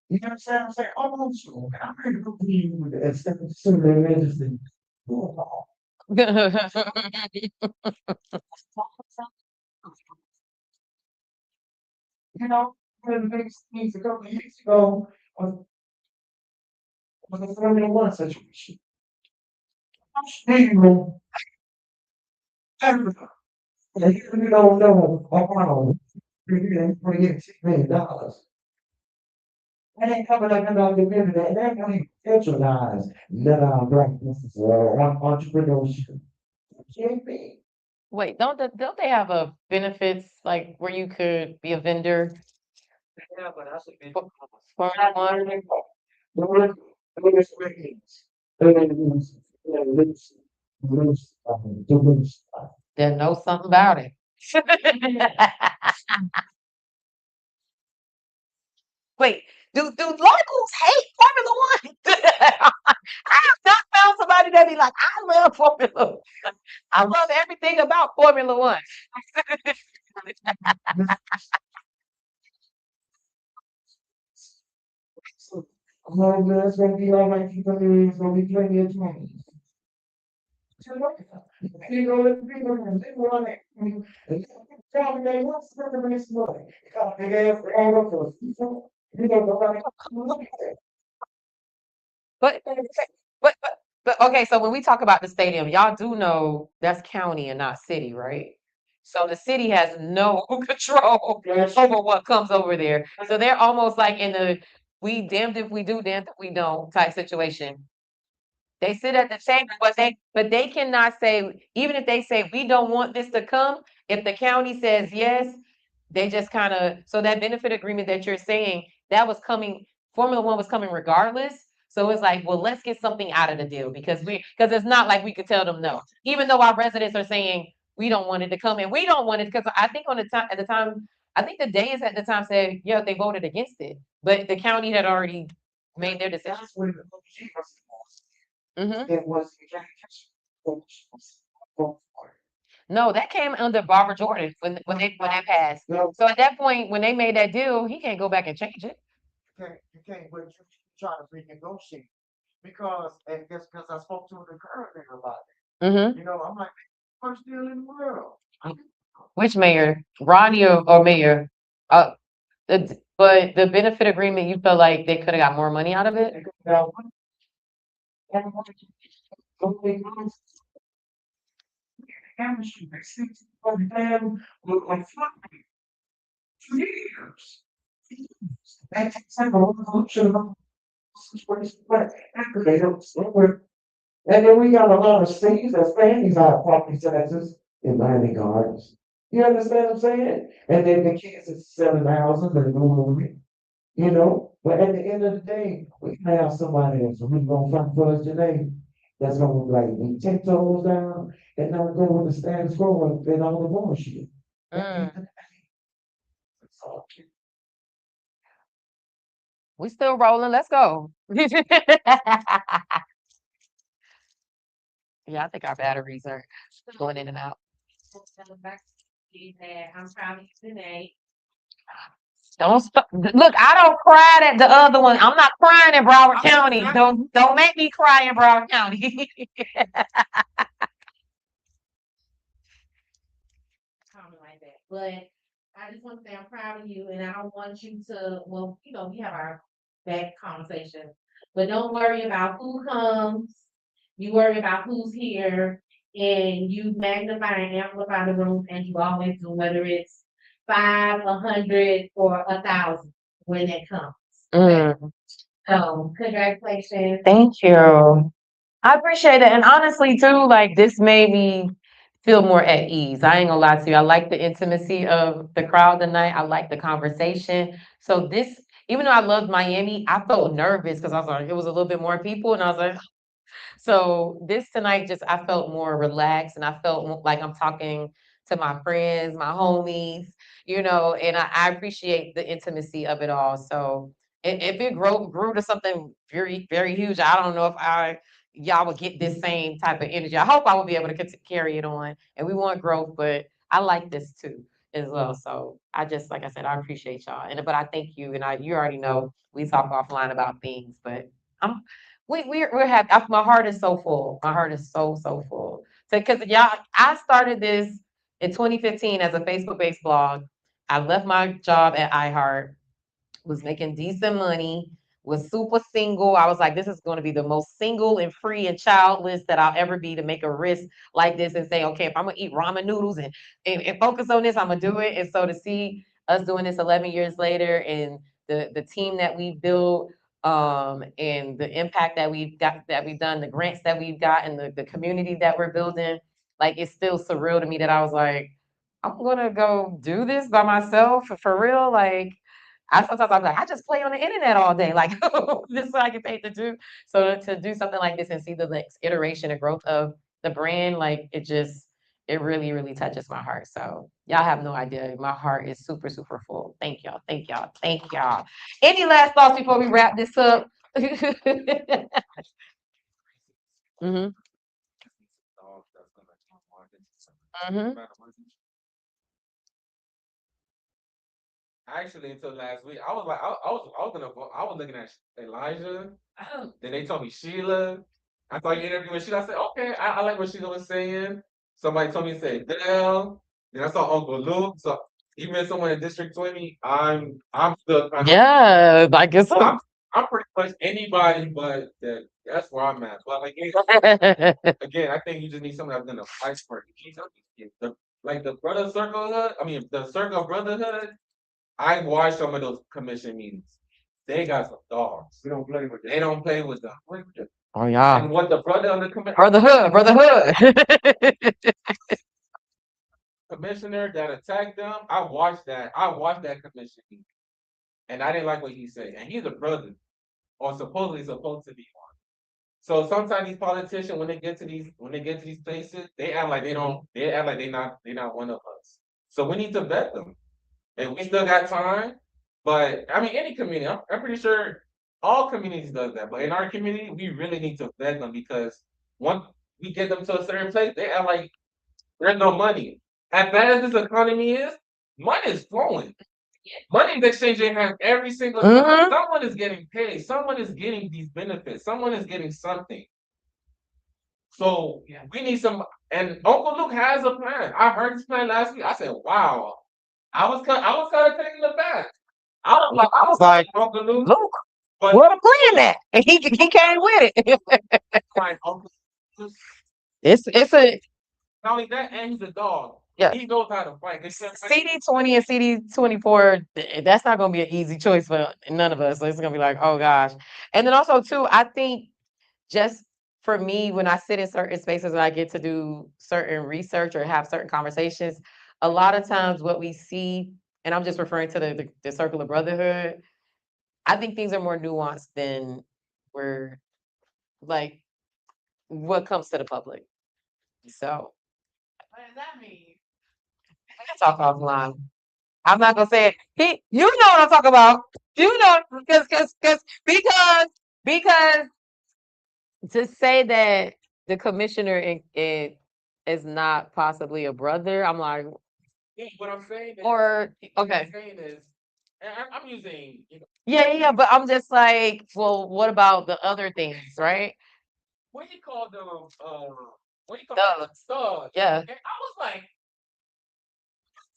Speaker 14: You know what I'm saying? I'm saying, oh, so I'm ready to be you instead of sitting there and just saying, oh, you know, one of the biggest things a couple of years ago was the Formula One situation. You know, Africa, and you don't know, you're getting $28 million. And they covered up about the internet, and they're going to patronize black businesses or entrepreneurship. Can't be.
Speaker 7: Wait, don't they have a benefits like where you could be a vendor?
Speaker 14: Yeah, but that's a big
Speaker 7: Formula One? Then know something about it. Wait, do locals hate Formula One? I have not found somebody that be like, I love Formula One. I love everything about Formula One.
Speaker 14: Oh, man, it's gonna be all right. It's gonna be plenty of time. You know, let people know, they want it. Tell me they want to bring this money. They ask for all of us. You know, nobody come look at that.
Speaker 7: But okay, so when we talk about the stadium, y'all do know that's county and not city, right? So the city has no control over what comes over there. So they're almost like in the we damned if we do, damned if we don't type situation. They sit at the table, but they cannot say, even if they say we don't want this to come, if the county says yes, they just kind of so that benefit agreement that you're saying that was coming, Formula One was coming regardless. So it's like, well, let's get something out of the deal because it's not like we could tell them no, even though our residents are saying we don't want it to come and we don't want it because I think at the time, I think the Days at the time said, yeah, they voted against it, but the county had already made their decision.
Speaker 14: That's what the OG
Speaker 7: Mhm.
Speaker 14: it was.
Speaker 7: No, that came under Barbara Jordan when they passed.
Speaker 14: No,
Speaker 7: So at that point, when they made that deal, he can't go back and change it.
Speaker 14: you can't, but you try to renegotiate because, and guess because I spoke to the current mayor about it.
Speaker 7: Mm-hmm.
Speaker 14: You know, I'm like, first deal in the world.
Speaker 7: Which mayor, Ronnie or mayor? Uh, But the benefit agreement, you feel like they could have got more money out of it?
Speaker 14: Now, something else, chemistry, they see for them look like fluffy. 2 years. That's a revolution of situation, but after they don't slow. And then we got a lot of cities that's paying these high property taxes in Miami Gardens. You understand what I'm saying? And then the kids is selling houses and moving, you know? But at the end of the day, we can have somebody that's really gonna fight for us today. That's gonna like we take toes down and not go with the status quo and all the bullshit.
Speaker 7: We still rolling. Let's go. Yeah, I think our batteries are going in and out.
Speaker 9: I'm proud of you today.
Speaker 7: Don't look. I don't cry at the other one. I'm not crying in Broward County. Don't make me cry in Broward County.
Speaker 9: Comment like that. But I just want to say I'm proud of you, and I don't want you to. Well, we have our back conversation, but don't worry about who comes. You worry about who's here, and you magnify and amplify the room, and you always do, whether it's 5, 100, or 1,000 when it comes. So congratulations.
Speaker 7: Thank you. I appreciate it. And honestly, too, like this made me feel more at ease. I ain't gonna lie to you. I like the intimacy of the crowd tonight. I like the conversation. So this, even though I loved Miami, I felt nervous because I was like, it was a little bit more people, and I was like, so this tonight, just I felt more relaxed, and I felt like I'm talking to my friends, my homies, and I appreciate the intimacy of it all. So if it grew to something very, very huge, I don't know if y'all would get this same type of energy. I hope I will be able to carry it on, and we want growth, but I like this too as well. So I just, like I said, I appreciate y'all, but I thank you, and you already know we talk offline about things, but I'm we're happy. My heart is so full. My heart is so full. So, because y'all, I started this in 2015 as a Facebook-based blog. I left my job at iHeart, was making decent money, was super single. I was like, this is going to be the most single and free and childless that I'll ever be, to make a risk like this and say, okay, if I'm gonna eat ramen noodles and focus on this, I'm gonna do it. And so to see us doing this 11 years later, and the team that we built, and the impact that we've done, the grants that we've got, and the community that we're building, like it's still surreal to me that I was like, I'm gonna go do this by myself for real. Like sometimes I'm like, I just play on the internet all day. Like this is what I get paid to do. So to do something like this and see the next iteration and growth of the brand, like it really, really touches my heart. So y'all have no idea. My heart is super, super full. Thank y'all. Thank y'all. Thank y'all. Any last thoughts before we wrap this up? Hmm. Hmm.
Speaker 8: Actually, until last week, I was like, I was looking at Elijah. Then they told me Sheila. I thought you interviewing Sheila. I said, okay, I like what Sheila was saying. Somebody told me to say Dell. Then I saw Uncle Luke. So even someone in District 20, I'm still kind of,
Speaker 7: Yeah, I guess so.
Speaker 8: I'm pretty much anybody, but that's where I'm at. But like again, I think you just need someone that's gonna fight for it. Like the brother circlehood. I mean, the circle of brotherhood. I watched some of those commission meetings. They got some dogs. They don't play with them. They don't play with them.
Speaker 7: Oh yeah.
Speaker 8: And what the brother on the
Speaker 7: Brotherhood.
Speaker 8: commissioner that attacked them, I watched that. I watched that commission meeting, and I didn't like what he said. And he's a brother, or supposedly supposed to be one. So sometimes these politicians, when they get to these places, they act like they don't. They act like they're not one of us. So we need to vet them. And we still got time. But I mean, any community, I'm pretty sure all communities does that. But in our community, we really need to vet them, because once we get them to a certain place, they act like there's no money. As bad as this economy is, money is flowing. Money is exchanging hands every single time. Someone is getting paid. Someone is getting these benefits. Someone is getting something. So we need some. And Uncle Luke has a plan. I heard his plan last week. I said, "Wow." I was kind of taken aback.
Speaker 7: I was like, Luke, what a plan that, and he came with it. It's a
Speaker 8: Not only that, and he's a dog.
Speaker 7: yeah.
Speaker 8: He knows how to fight.
Speaker 7: CD20 and CD24, that's not gonna be an easy choice for none of us. So it's gonna be like, oh gosh. And then also too, I think just for me, when I sit in certain spaces and I get to do certain research or have certain conversations, a lot of times what we see, and I'm just referring to the circle of brotherhood, I think things are more nuanced than we're like what comes to the public. So
Speaker 11: What does that mean?
Speaker 7: we can talk offline. I'm not gonna say it. You know what I'm talking about. You know, because to say that the commissioner is not possibly a brother, I'm like,
Speaker 8: Yeah, what I'm saying is,
Speaker 7: or
Speaker 8: what I'm
Speaker 7: okay,
Speaker 8: saying is, and I'm using,
Speaker 7: yeah, but I'm just like, well, what about the other things, right?
Speaker 8: what do you call them? What do you call them?
Speaker 7: Thugs,
Speaker 8: Thugs.
Speaker 7: yeah,
Speaker 8: And I was like,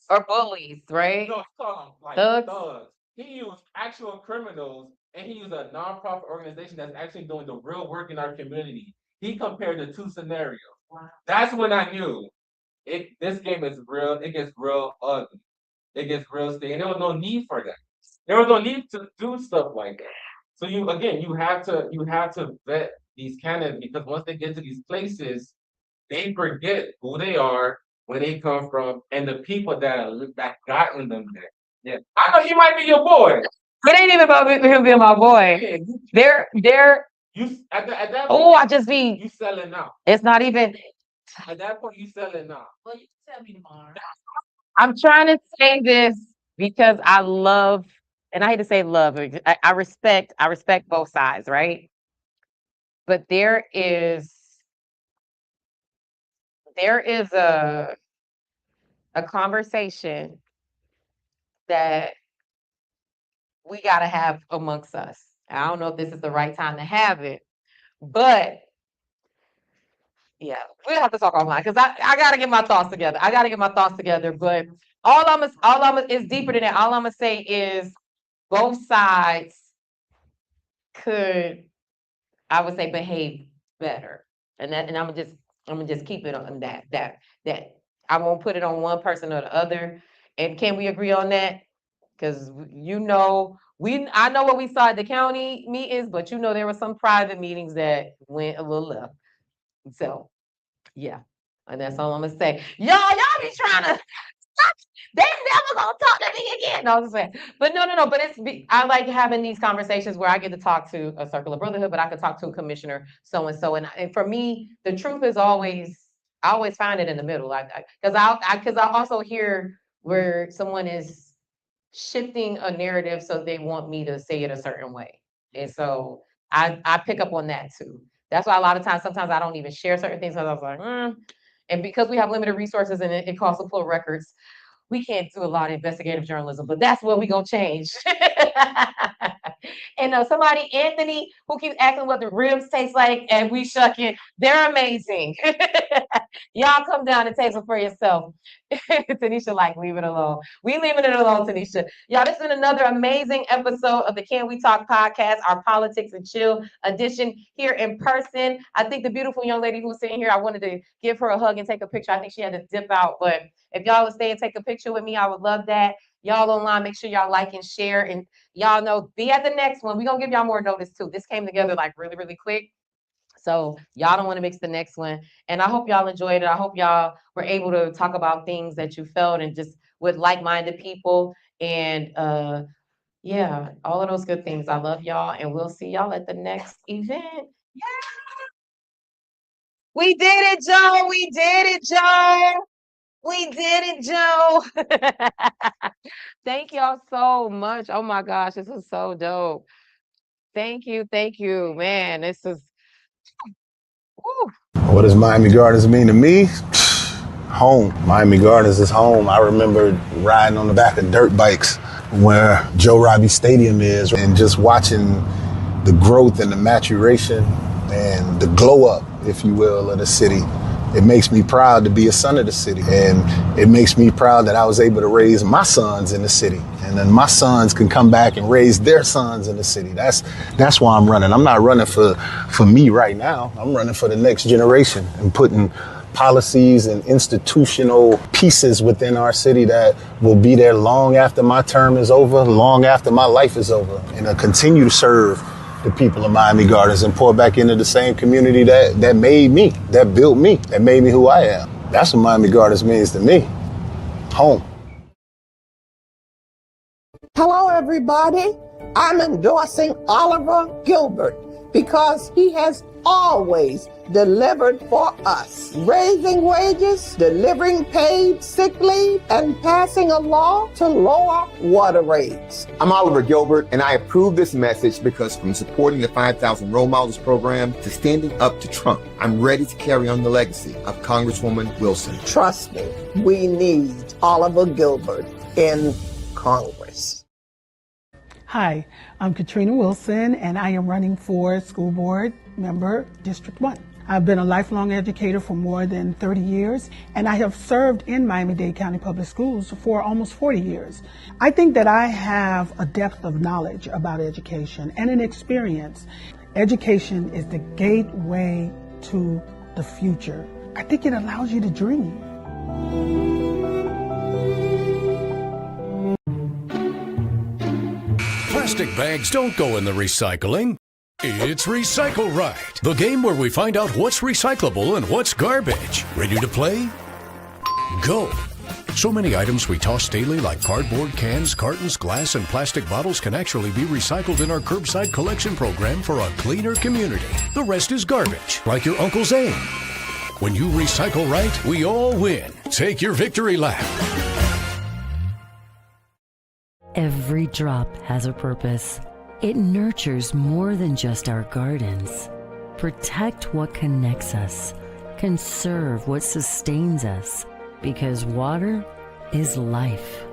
Speaker 7: or bullies, right?
Speaker 8: no, thugs, like
Speaker 7: Thugs,
Speaker 8: thugs. He used actual criminals, and he used a nonprofit organization that's actually doing the real work in our community. He compared the two scenarios.
Speaker 11: Wow.
Speaker 8: That's when I knew this game is real. It gets real ugly. It gets real sticky. And there was no need for that. There was no need to do stuff like that. So you have to vet these candidates, because once they get to these places, they forget who they are, where they come from, and the people that gotten them there. Yeah, I know he might be your boy.
Speaker 7: it ain't even about him being my boy.
Speaker 8: Yeah,
Speaker 7: They're.
Speaker 8: at that
Speaker 7: Oh,
Speaker 8: point
Speaker 7: I just be.
Speaker 8: you selling out.
Speaker 7: It's not even.
Speaker 8: At that point you selling out.
Speaker 11: Well, you can tell me tomorrow.
Speaker 7: I'm trying to say this because I love, and I hate to say love. I respect both sides, right? But there is a conversation that we got to have amongst us. I don't know if this is the right time to have it, but yeah, we'll have to talk offline because I got to get my thoughts together. But all I'm is deeper than that. All I'm gonna say is both sides could, I would say, behave better, and I'm gonna just keep it on that I won't put it on one person or the other. And can we agree on that? Because I know what we saw at the county meetings, but there were some private meetings that went a little left. So yeah, and that's all I'm gonna say. Y'all be trying to. They never gonna talk to me again. No, I'm just saying. But no. But I like having these conversations where I get to talk to a circle of brotherhood, but I could talk to a commissioner, so and so. And for me, the truth is I always find it in the middle. Because I also hear where someone is shifting a narrative so they want me to say it a certain way. And so I pick up on that too. That's why a lot of times, sometimes I don't even share certain things because I was like, And because we have limited resources and it costs to pull records, we can't do a lot of investigative journalism, but that's what we gonna change. And somebody, Anthony, who keeps asking what the ribs taste like, and we Shuckin, they're amazing. Y'all come down and taste them for yourself. Tanisha, leave it alone. We leaving it alone, Tanisha. Y'all, this has been another amazing episode of the Can We Talk podcast, our Politics and Chill edition here in person. I think the beautiful young lady who's sitting here, I wanted to give her a hug and take a picture. I think she had to dip out, but if y'all would stay and take a picture with me, I would love that. Y'all online, make sure y'all like and share, and y'all know, be at the next one. We're gonna give y'all more notice too. This came together really, really quick. So y'all don't want to miss the next one. And I hope y'all enjoyed it. I hope y'all were able to talk about things that you felt and just with like-minded people. And yeah, all of those good things. I love y'all, and we'll see y'all at the next event. Yeah. We did it, Joe. We did it, Joe. We did it, Joe. Thank y'all so much. Oh my gosh, this is so dope. Thank you, man. This is. Woo.
Speaker 4: What does Miami Gardens mean to me? Home. Miami Gardens is home. I remember riding on the back of dirt bikes where Joe Robbie Stadium is, and just watching the growth and the maturation and the glow up, if you will, of the city It makes me proud to be a son of the city. And it makes me proud that I was able to raise my sons in the city. And then my sons can come back and raise their sons in the city. That's why I'm running. I'm not running for me right now. I'm running for the next generation and putting policies and institutional pieces within our city that will be there long after my term is over, long after my life is over, and I'll continue to serve the people of Miami Gardens and pour back into the same community that made me, that built me, that made me who I am. That's what Miami Gardens means to me. Home.
Speaker 5: Hello, everybody. I'm endorsing Oliver Gilbert because he has always delivered for us, raising wages, delivering paid sick leave, and passing a law to lower water rates.
Speaker 6: I'm Oliver Gilbert, and I approve this message because from supporting the 5,000 Role Models program to standing up to Trump, I'm ready to carry on the legacy of Congresswoman Wilson.
Speaker 5: Trust me, we need Oliver Gilbert in Congress.
Speaker 3: Hi, I'm Katrina Wilson, and I am running for school board member, District 1. I've been a lifelong educator for more than 30 years, and I have served in Miami-Dade County Public Schools for almost 40 years. I think that I have a depth of knowledge about education and an experience. Education is the gateway to the future. I think it allows you to dream.
Speaker 1: Plastic bags don't go in the recycling. It's Recycle Right, the game where we find out what's recyclable and what's garbage. Ready to play? Go. So many items we toss daily like cardboard, cans, cartons, glass, and plastic bottles can actually be recycled in our curbside collection program for a cleaner community. The rest is garbage, like your uncle's aim. When you recycle right, we all win. Take your victory lap.
Speaker 2: Every drop has a purpose. It nurtures more than just our gardens. Protect what connects us. Conserve what sustains us. Because water is life.